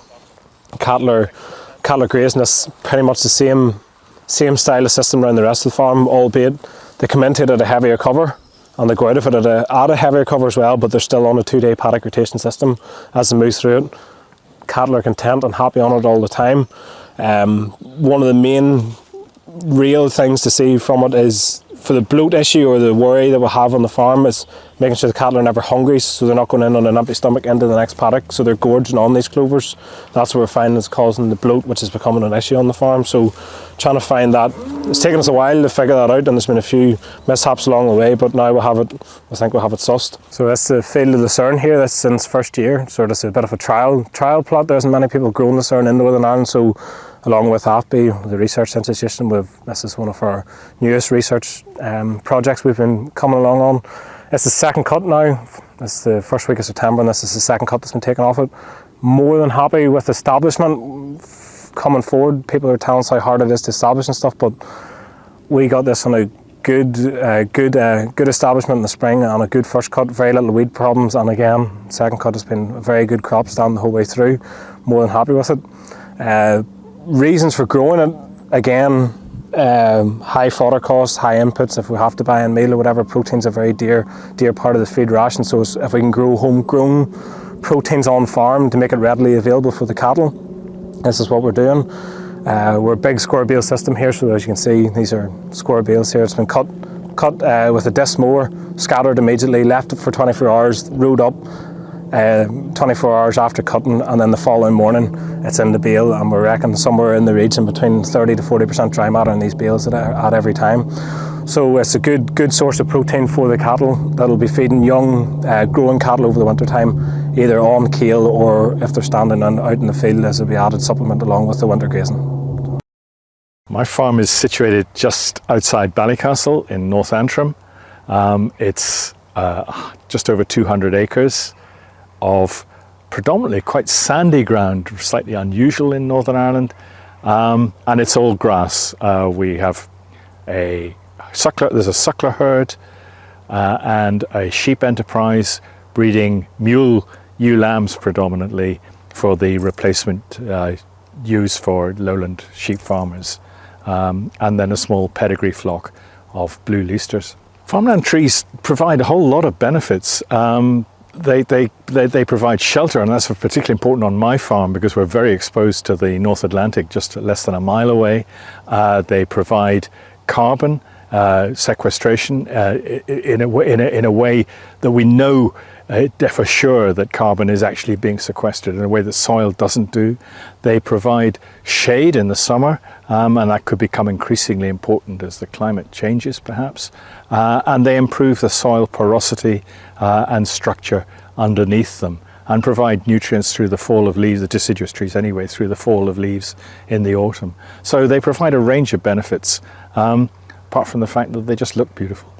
Cattle are grazing this pretty much the same style of system around the rest of the farm, albeit they come into it at a heavier cover and they go out of it at a heavier cover as well, but they're still on a 2-day paddock rotation system as they move through it. Cattle are content and happy on it all the time. One of the main real things to see from it is, for the bloat issue or the worry that we have on the farm, is making sure the cattle are never hungry, so they're not going in on an empty stomach into the next paddock, so they're gorging on these clovers. That's what we're finding is causing the bloat, which is becoming an issue on the farm. So trying to find that, it's taken us a while to figure that out, and there's been a few mishaps along the way, but now I think we'll have it sussed. So that's the field of lucerne here. That's since first year, so it's a bit of a trial plot. There isn't many people growing lucerne in Northern Ireland, so along with AFBI, the research institution, this is one of our newest research projects we've been coming along on. It's the second cut now. It's the first week of September, and this is the second cut that's been taken off it. More than happy with establishment coming forward. People are telling us how hard it is to establish and stuff, but we got this on a good establishment in the spring and a good first cut, very little weed problems, and again, second cut has been a very good crop stand the whole way through. More than happy with it. Reasons for growing it, again, high fodder costs, high inputs. If we have to buy in meal or whatever, protein's a very dear part of the feed ration. So if we can grow homegrown proteins on farm to make it readily available for the cattle, this is what we're doing. We're a big square bale system here, so as you can see, these are square bales here. It's been cut with a disc mower, scattered immediately, left it for 24 hours, rode up 24 hours after cutting, and then the following morning it's in the bale, and we reckon somewhere in the region between 30 to 40% dry matter in these bales at every time. So it's a good source of protein for the cattle that'll be feeding young growing cattle over the winter time, either on keel or if they're standing out in the field, as will be added supplement along with the winter grazing. My farm is situated just outside Ballycastle in North Antrim. It's just over 200 acres of predominantly quite sandy ground, slightly unusual in Northern Ireland, and it's all grass. We have there's a suckler herd, and a sheep enterprise breeding mule ewe lambs predominantly for the replacement ewes for lowland sheep farmers, and then a small pedigree flock of blue Leicesters. Farmland trees provide a whole lot of benefits. They provide shelter, and that's particularly important on my farm because we're very exposed to the North Atlantic, just less than a mile away. They provide carbon sequestration in a way that we know for sure that carbon is actually being sequestered in a way that soil doesn't do. They provide shade in the summer, and that could become increasingly important as the climate changes perhaps. And they improve the soil porosity and structure underneath them, and provide nutrients through the fall of leaves, the deciduous trees anyway, through the fall of leaves in the autumn. So they provide a range of benefits, apart from the fact that they just look beautiful.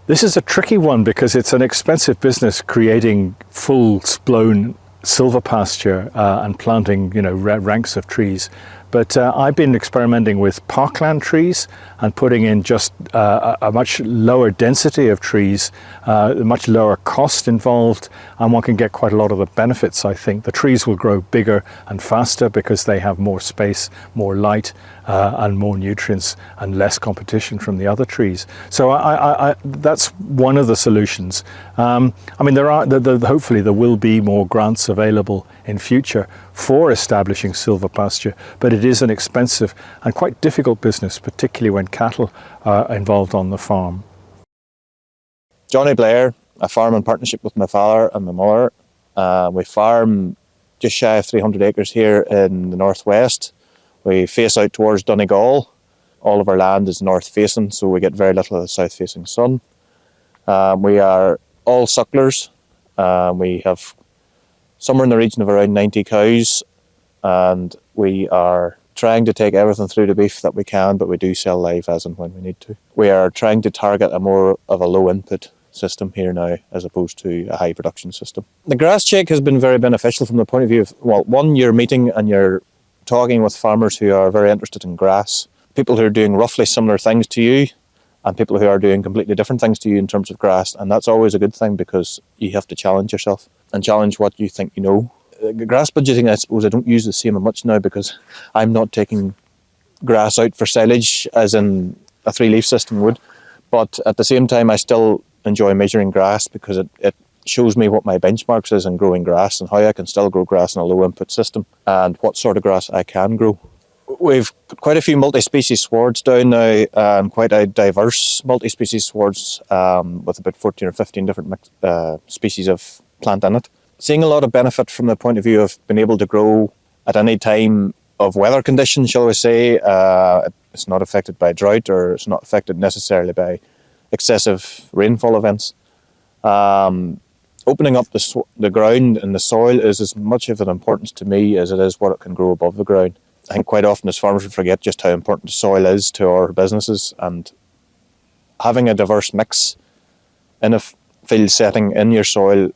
This is a tricky one because it's an expensive business creating full-blown silver pasture and planting, ranks of trees. But I've been experimenting with parkland trees and putting in just a much lower density of trees, a much lower cost involved, and one can get quite a lot of the benefits, I think. The trees will grow bigger and faster because they have more space, more light, and more nutrients and less competition from the other trees. So that's one of the solutions. Hopefully there will be more grants available in future for establishing silver pasture, but it is an expensive and quite difficult business, particularly when cattle are involved on the farm. Johnny Blair, I farm in partnership with my father and my mother. We farm just shy of 300 acres here in the northwest. We face out towards Donegal. All of our land is north facing, so we get very little of the south facing sun. We are all sucklers. We have somewhere in the region of around 90 cows, and we are trying to take everything through to beef that we can, but we do sell live as and when we need to. We are trying to target a more of a low input system here now as opposed to a high production system. The grass check has been very beneficial from the point of view of, well, one, you're meeting and you're talking with farmers who are very interested in grass, people who are doing roughly similar things to you, and people who are doing completely different things to you in terms of grass, and that's always a good thing because you have to challenge yourself and challenge what you think you know. Grass budgeting, I suppose, I don't use the same much now because I'm not taking grass out for silage as in a three-leaf system would, but at the same time I still enjoy measuring grass because it shows me what my benchmarks is in growing grass and how I can still grow grass in a low input system and what sort of grass I can grow. We've quite a few multi-species swards down now, and quite a diverse multi-species swards with about 14 or 15 different species of plant in it. Seeing a lot of benefit from the point of view of being able to grow at any time of weather conditions, shall we say. It's not affected by drought, or it's not affected necessarily by excessive rainfall events. Opening up the ground and the soil is as much of an importance to me as it is what it can grow above the ground. I think quite often as farmers we forget just how important the soil is to our businesses, and having a diverse mix in a field setting in your soil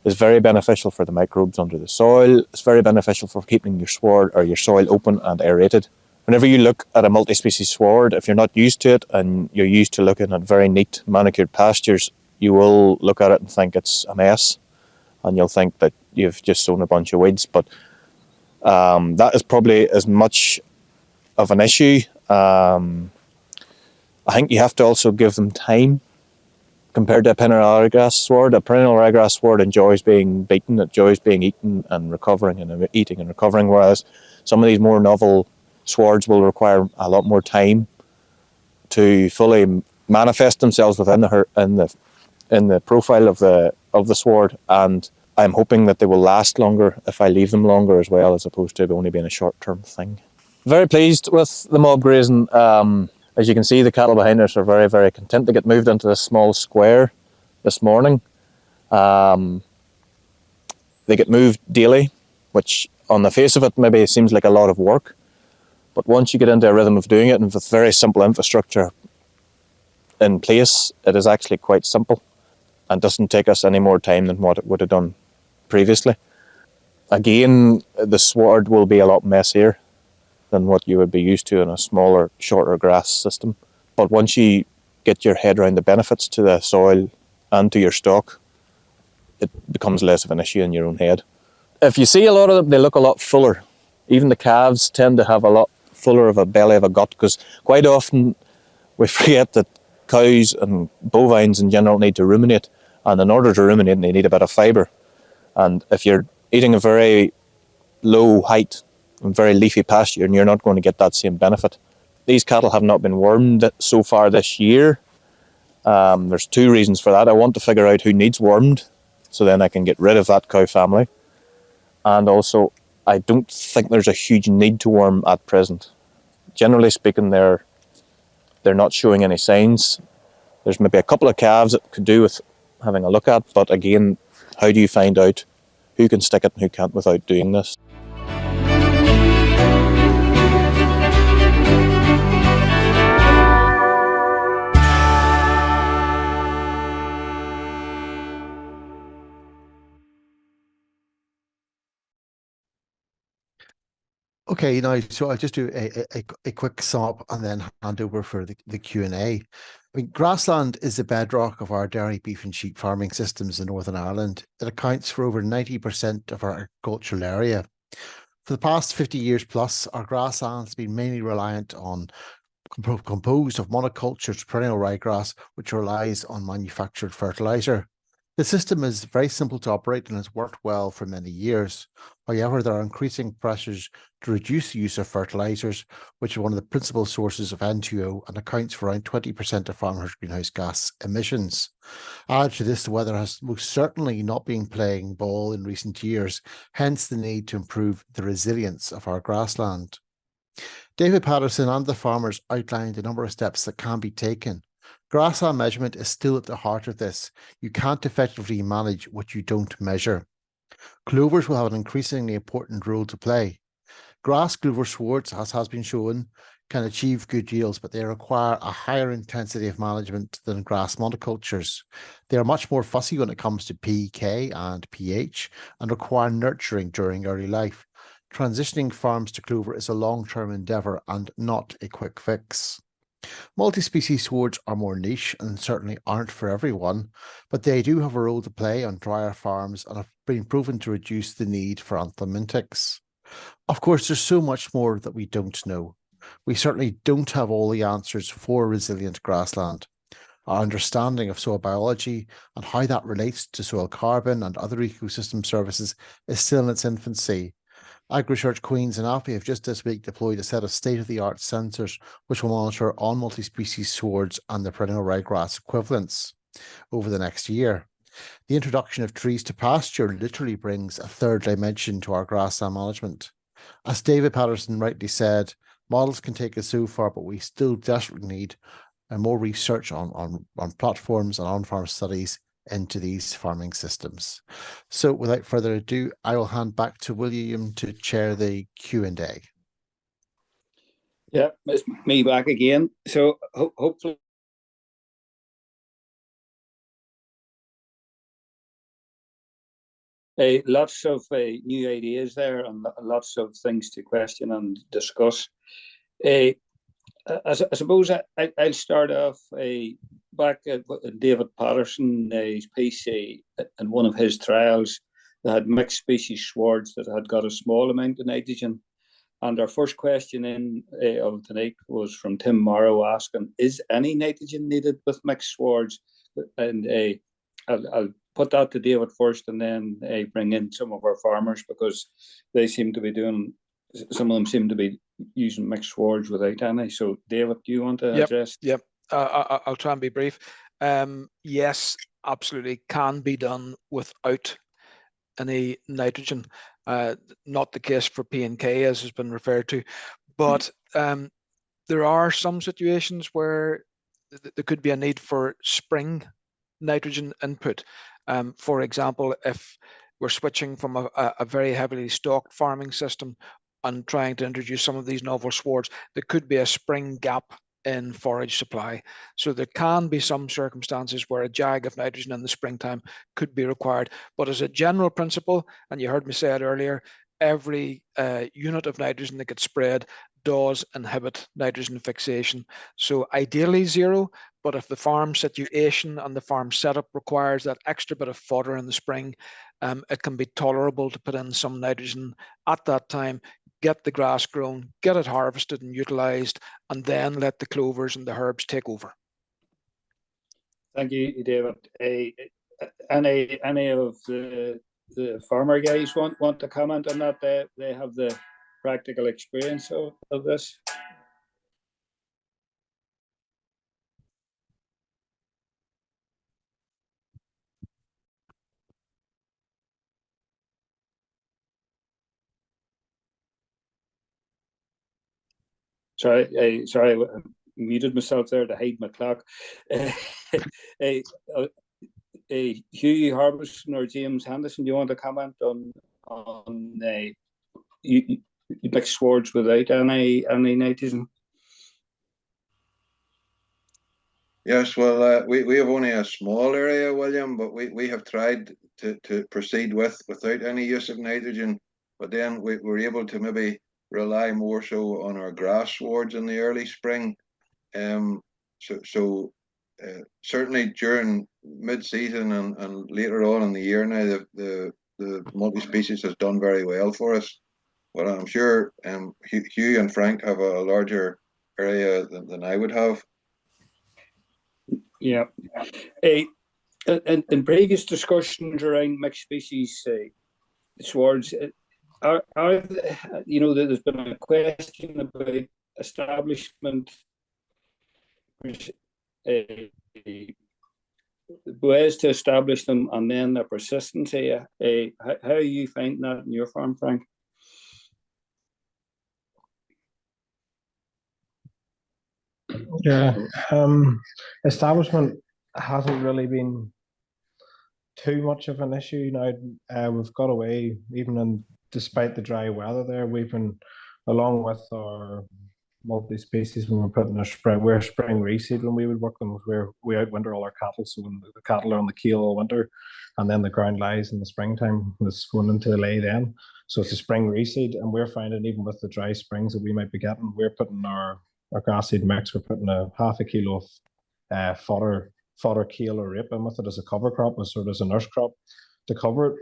is very beneficial for the microbes under the soil. It's very beneficial for keeping your sward or your soil open and aerated. Whenever you look at a multi-species sward, if you're not used to it and you're used to looking at very neat manicured pastures, you will look at it and think it's a mess, and you'll think that you've just sown a bunch of weeds. But that is probably as much of an issue. I think you have to also give them time. Compared to a perennial ryegrass sward, a perennial ryegrass sward enjoys being beaten, it enjoys being eaten and recovering, and eating and recovering, whereas some of these more novel swards will require a lot more time to fully manifest themselves within the profile of the sward, and I'm hoping that they will last longer if I leave them longer as well, as opposed to only being a short-term thing. Very pleased with the mob grazing. As you can see, the cattle behind us are very, very content to get moved into this small square this morning. They get moved daily, which on the face of it maybe seems like a lot of work, but once you get into a rhythm of doing it and with very simple infrastructure in place, it is actually quite simple and doesn't take us any more time than what it would have done previously. Again, the sward will be a lot messier than what you would be used to in a smaller, shorter grass system. But once you get your head around the benefits to the soil and to your stock, it becomes less of an issue in your own head. If you see a lot of them, they look a lot fuller. Even the calves tend to have a lot fuller of a belly of a gut, because quite often we forget that cows and bovines in general need to ruminate, and in order to ruminate they need a bit of fibre. And if you're eating a very low height and very leafy pasture, and you're not going to get that same benefit. These cattle have not been wormed so far this year. There's two reasons for that. I want to figure out who needs wormed, so then I can get rid of that cow family. And also, I don't think there's a huge need to worm at present. Generally speaking, they're not showing any signs. There's maybe a couple of calves that could do with having a look at, but again, how do you find out who can stick it and who can't without doing this? Okay, now, so I'll just do a quick sum up and then hand over for the Q&A. I mean, grassland is the bedrock of our dairy, beef and sheep farming systems in Northern Ireland. It accounts for over 90% of our agricultural area. For the past 50 years plus, our grassland has been mainly reliant on composed of monocultures, perennial ryegrass, which relies on manufactured fertilizer. The system is very simple to operate and has worked well for many years. However, there are increasing pressures to reduce the use of fertilizers, which are one of the principal sources of N2O and accounts for around 20% of farmers' greenhouse gas emissions. Add to this, the weather has most certainly not been playing ball in recent years, hence the need to improve the resilience of our grassland. David Patterson and the farmers outlined a number of steps that can be taken. Grassland management is still at the heart of this. You can't effectively manage what you don't measure. Clovers will have an increasingly important role to play. Grass clover swards, as has been shown, can achieve good yields, but they require a higher intensity of management than grass monocultures. They are much more fussy when it comes to pK and pH and require nurturing during early life. Transitioning farms to clover is a long-term endeavour and not a quick fix. Multi-species swards are more niche and certainly aren't for everyone, but they do have a role to play on drier farms and have been proven to reduce the need for anthelmintics. Of course, there's so much more that we don't know. We certainly don't have all the answers for resilient grassland. Our understanding of soil biology and how that relates to soil carbon and other ecosystem services is still in its infancy. AgriSearch Queens and AFBI have just this week deployed a set of state-of-the-art sensors which will monitor all multi-species swards and the perennial ryegrass equivalents over the next year. The introduction of trees to pasture literally brings a third dimension to our grassland management. As David Patterson rightly said, models can take us so far, but we still desperately need more research on platforms and on-farm studies into these farming systems. So without further ado, I will hand back to William to chair the Q&A. Yeah, it's me back again. So hopefully lots of new ideas there and lots of things to question and discuss. I suppose I'll start off back at David Patterson, his piece in one of his trials that had mixed species swards that had got a small amount of nitrogen. And our first question of the night was from Tim Morrow asking, is any nitrogen needed with mixed swards? And I'll put that to David first and then bring in some of our farmers because they seem to be some of them seem to be using mixed swards without any. So David, do you want to address? Yep. I'll try and be brief. Yes, absolutely can be done without any nitrogen. Not the case for P and K as has been referred to, but there are some situations where there could be a need for spring nitrogen input. For example, if we're switching from a very heavily stocked farming system and trying to introduce some of these novel swards, there could be a spring gap in forage supply. So there can be some circumstances where a jag of nitrogen in the springtime could be required. But as a general principle, and you heard me say it earlier, every unit of nitrogen that gets spread does inhibit nitrogen fixation. So ideally 0, but if the farm situation and the farm setup requires that extra bit of fodder in the spring, it can be tolerable to put in some nitrogen at that time, get the grass grown, get it harvested and utilised, and then let the clovers and the herbs take over. Thank you, David. Any of the farmer guys want to comment on that? They have the practical experience of this. Sorry, I muted myself there to hide my clock. Hugh Harbison or James Henderson, do you want to comment on you mix swords without any nitrogen? Yes, well, we have only a small area, William, but we have tried to proceed without any use of nitrogen, but then we were able to maybe rely more so on our grass swards in the early spring. Certainly during mid-season and later on in the year now, the multi-species has done very well for us. Well, I'm sure Hugh and Frank have a larger area than I would have. Yeah. In previous discussions around mixed species swords, there's been a question about establishment, ways to establish them, and then their persistency. How are you finding that in your farm, Frank? Yeah, establishment hasn't really been too much of an issue now. We've got away, despite the dry weather there, we've been, along with our multi-species, when we're putting we're spring reseed when we would work them, where we outwinter all our cattle, so when the cattle are on the keel all winter, and then the ground lies in the springtime, was going into the lay then. So it's a spring reseed, and we're finding even with the dry springs that we might be getting, we're putting our grass seed mix, we're putting a half a kilo of fodder kale or rape in with it as a cover crop, as a nurse crop to cover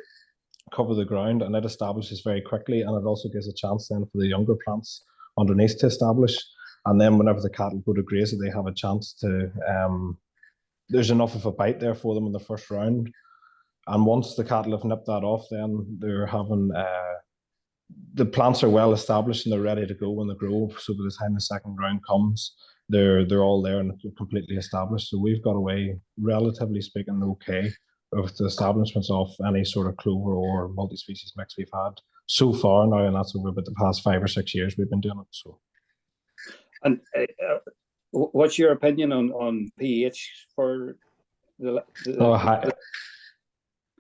the ground, and it establishes very quickly, and it also gives a chance then for the younger plants underneath to establish. And then whenever the cattle go to graze it, they have a chance to there's enough of a bite there for them in the first round, and once the cattle have nipped that off, then they're having the plants are well established and they're ready to go when they grow. So by the time the second round comes, they're all there and completely established. So we've got away, relatively speaking, okay with the establishments of any sort of clover or multi-species mix we've had so far now, and that's over about the past 5 or 6 years we've been doing it. So, and what's your opinion on pH for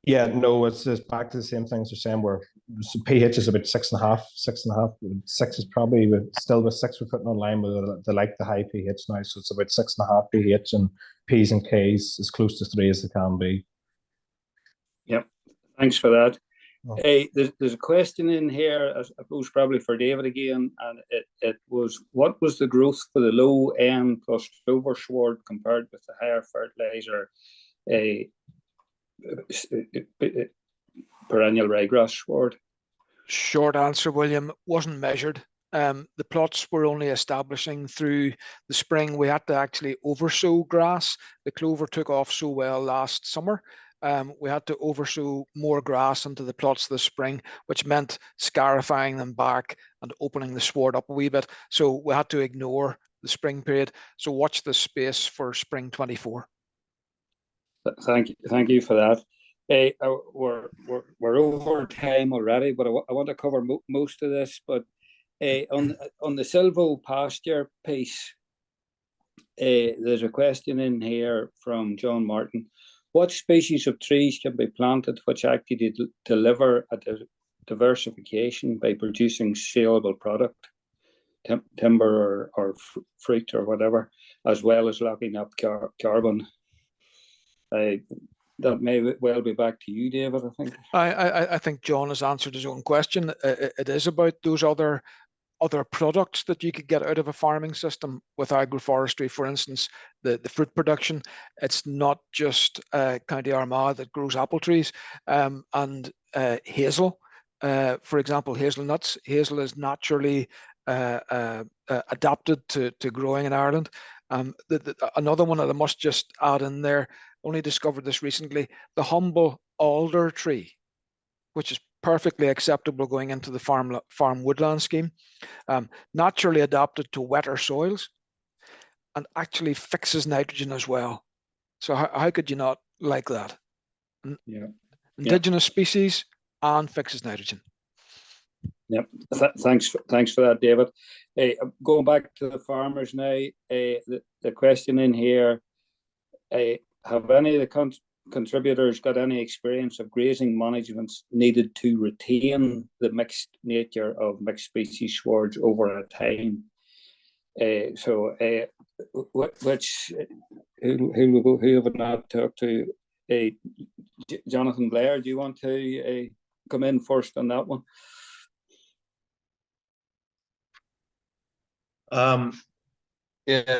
yeah, no, it's just back to the same things they're saying, where pH is about 6.5. 6 is probably still with 6 we're putting online, with they like the high pH now, so it's about 6.5 pH, and P's and K's as close to 3 as they can be. Yep, thanks for that. There's a question in here, I suppose probably for David again, and it was, what was the growth for the low end plus clover sward compared with the higher fertilizer perennial ryegrass sward? Short answer, William, wasn't measured. The plots were only establishing through the spring. We had to actually oversow grass. The clover took off so well last summer. We had to oversow more grass into the plots this spring, which meant scarifying them back and opening the sward up a wee bit. So we had to ignore the spring period. So watch this space for spring 24. Thank you for that. We're over time already, but I want to cover most of this. But on the silvo pasture piece, there's a question in here from John Martin. What species of trees can be planted which actually deliver a diversification by producing saleable product, timber or fruit or whatever, as well as locking up carbon? That may well be back to you, David, I think. I think John has answered his own question. It is about those other other products that you could get out of a farming system with agroforestry. For instance, the fruit production. It's not just County Armagh that grows apple trees, and hazel. For example, hazelnuts. Hazel is naturally adapted to growing in Ireland. Another one that I must just add in there, only discovered this recently, the humble alder tree, which is perfectly acceptable going into the farm woodland scheme, naturally adapted to wetter soils, and actually fixes nitrogen as well. So how could you not like that? Yeah. Indigenous species and fixes nitrogen. Yep. Thanks for that, David. Going back to the farmers now, the question in here, have any of the contributors got any experience of grazing management needed to retain the mixed nature of mixed species swards over a time? Who have I not talked to? Jonathan Blair, do you want to come in first on that one? Yeah,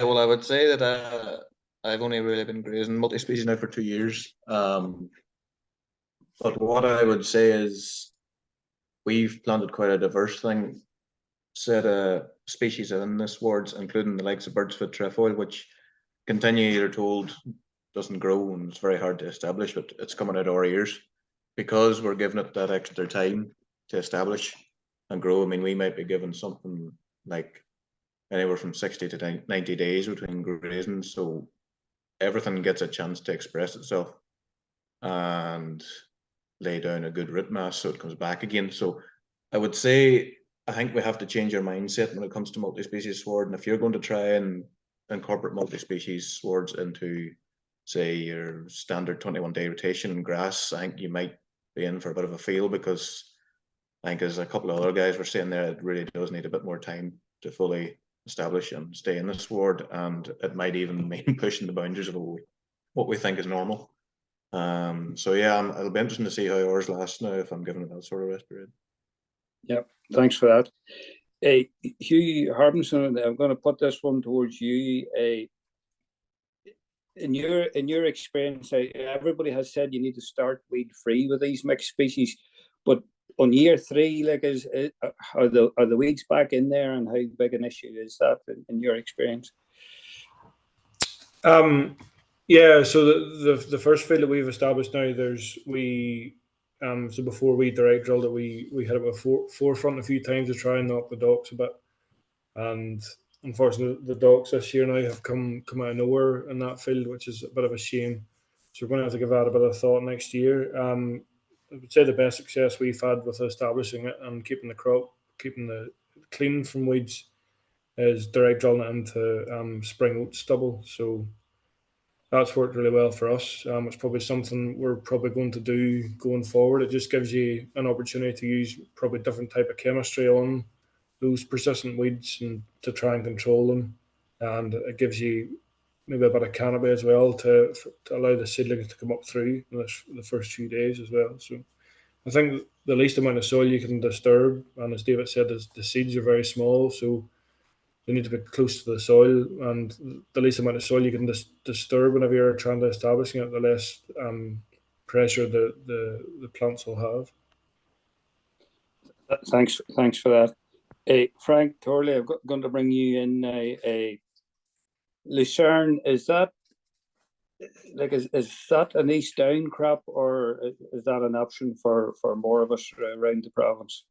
well, I would say that I've only really been grazing multi-species now for 2 years. But what I would say is we've planted quite a diverse set of species in this wards, including the likes of birdsfoot trefoil, which continue, you're told, doesn't grow and it's very hard to establish, but it's coming out of our ears because we're giving it that extra time to establish and grow. I mean, we might be given something like anywhere from 60 to 90 days between grazing, so everything gets a chance to express itself and lay down a good root mass so it comes back again. So I would say I think we have to change our mindset when it comes to multi-species sward, and if you're going to try and incorporate multi-species swards into, say, your standard 21-day rotation in grass, I think you might be in for a bit of a fail, because I think, as a couple of other guys were saying there, it really does need a bit more time to fully establish and stay in the sward, and it might even mean pushing the boundaries of what we think is normal. So yeah, it'll be interesting to see how ours lasts now if I'm giving it that sort of rest period. Yep, thanks for that. Hugh Harbison, I'm going to put this one towards you. In your experience, everybody has said you need to start weed free with these mixed species, but on year 3, like, are the weeds back in there, and how big an issue is that in your experience? Yeah, so the first field that we've established now, so before we direct drilled it, we had a forefront a few times to try and knock the docks a bit, and unfortunately the docks this year now have come out of nowhere in that field, which is a bit of a shame. So we're going to have to give that a bit of thought next year. I would say the best success we've had with establishing it and keeping the crop, keeping the clean from weeds, is direct drilling it into spring oat stubble. So that's worked really well for us. It's probably something we're probably going to do going forward. It just gives you an opportunity to use probably different type of chemistry on those persistent weeds and to try and control them. And it gives you maybe a bit of canopy as well to allow the seedlings to come up through the first few days as well. So I think the least amount of soil you can disturb, and as David said, the seeds are very small, so they need to be close to the soil, and the least amount of soil you can disturb whenever you're trying to establish it, the less pressure the plants will have. Thanks for that. Frank Turley, I'm going to bring you in. Lucerne, is that an east down crop, or is that an option for more of us around the province?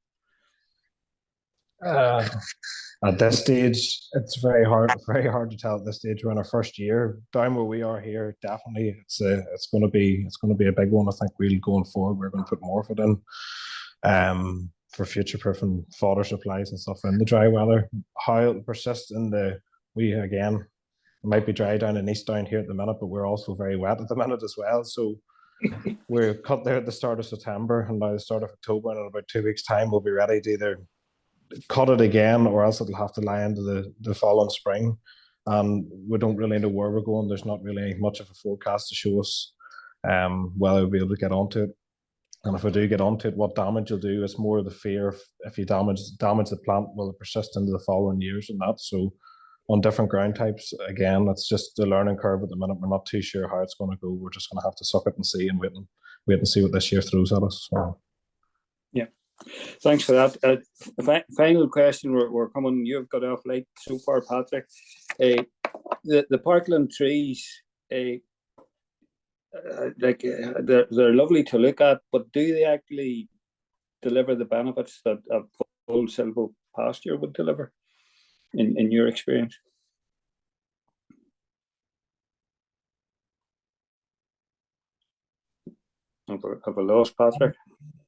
At this stage, it's very hard to tell. At this stage, we're in our first year. Down where we are here, definitely, it's going to be a big one. I think we'll going forward. We're going to put more of it in, for future-proofing fodder supplies and stuff in the dry weather. How it'll persist it might be dry down in East Down here at the minute, but we're also very wet at the minute as well. So we're cut there at the start of September, and by the start of October, and in about 2 weeks' time, we'll be ready to either cut it again, or else it'll have to lie into the following spring. And we don't really know where we're going. There's not really much of a forecast to show us whether we'll be able to get onto it. And if we do get onto it, what damage you'll do is more of the fear of if you damage the plant, will it persist into the following years and that. So on different ground types, again, it's just the learning curve at the minute. We're not too sure how it's going to go. We're just going to have to suck it and see and wait and see what this year throws at us. So. Yeah, thanks for that. Final question. We're coming. You've got off late so far, Patrick. The parkland trees, they're lovely to look at, but do they actually deliver the benefits that a full silvo pasture would deliver, in your experience? Have I lost Patrick?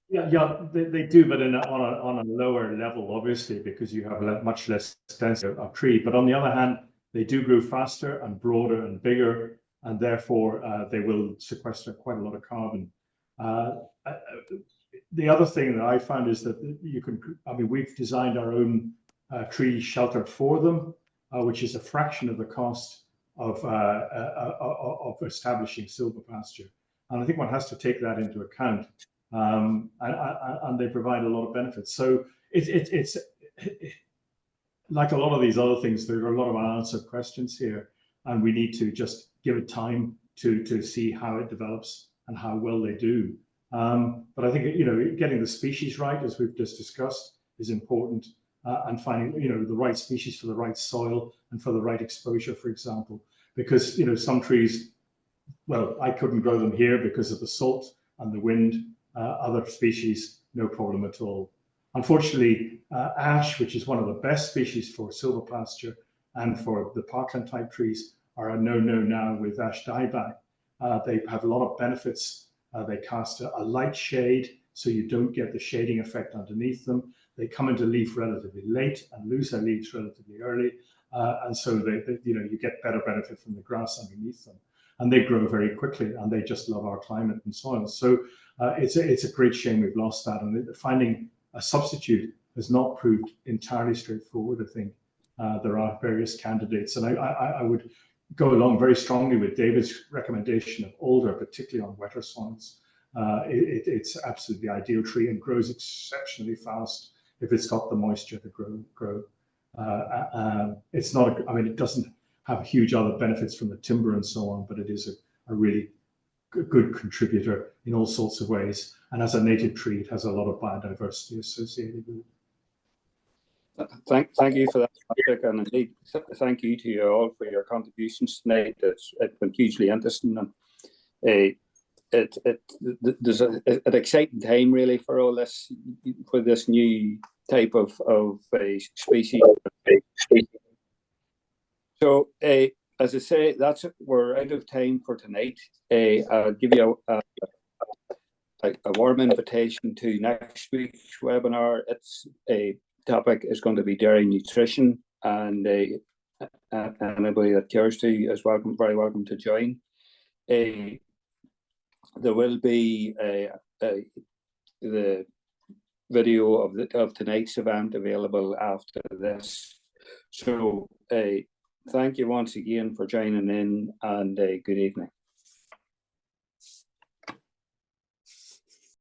Yeah, they do, but on a lower level, obviously, because you have much less density of tree. But on the other hand, they do grow faster and broader and bigger, and therefore they will sequester quite a lot of carbon. The other thing that I found is that you can, we've designed our own tree shelter for them, which is a fraction of the cost of establishing silvopasture. And I think one has to take that into account. And they provide a lot of benefits. So it's like a lot of these other things, there are a lot of unanswered questions here, and we need to just give it time to see how it develops and how well they do. But I think, getting the species right, as we've just discussed, is important, and finding, the right species for the right soil and for the right exposure, for example, because, some trees, well, I couldn't grow them here because of the salt and the wind. Other species, no problem at all. Unfortunately, ash, which is one of the best species for silvopasture and for the parkland type trees, are a no-no now with ash dieback. They have a lot of benefits. They cast a light shade, so you don't get the shading effect underneath them. They come into leaf relatively late and lose their leaves relatively early, and so you get better benefit from the grass underneath them. And they grow very quickly, and they just love our climate and soil. So it's a great shame we've lost that, and finding a substitute has not proved entirely straightforward. I think there are various candidates, and I would go along very strongly with David's recommendation of alder, particularly on wetter soils. It's absolutely the ideal tree and grows exceptionally fast if it's got the moisture to grow. It's not. It doesn't have huge other benefits from the timber and so on, but it is a really good contributor in all sorts of ways. And as a native tree, it has a lot of biodiversity associated with it. Thank you for that, Patrick, and indeed thank you to you all for your contributions tonight. It's been hugely interesting, and there's an exciting time really for all this, for this new type of species. So, as I say, we're out of time for tonight. I'll give you a warm invitation to next week's webinar. Its topic is going to be dairy nutrition, and anybody that cares to is very welcome to join. There will be the video of tonight's event available after this. So, thank you once again for joining in, and good evening.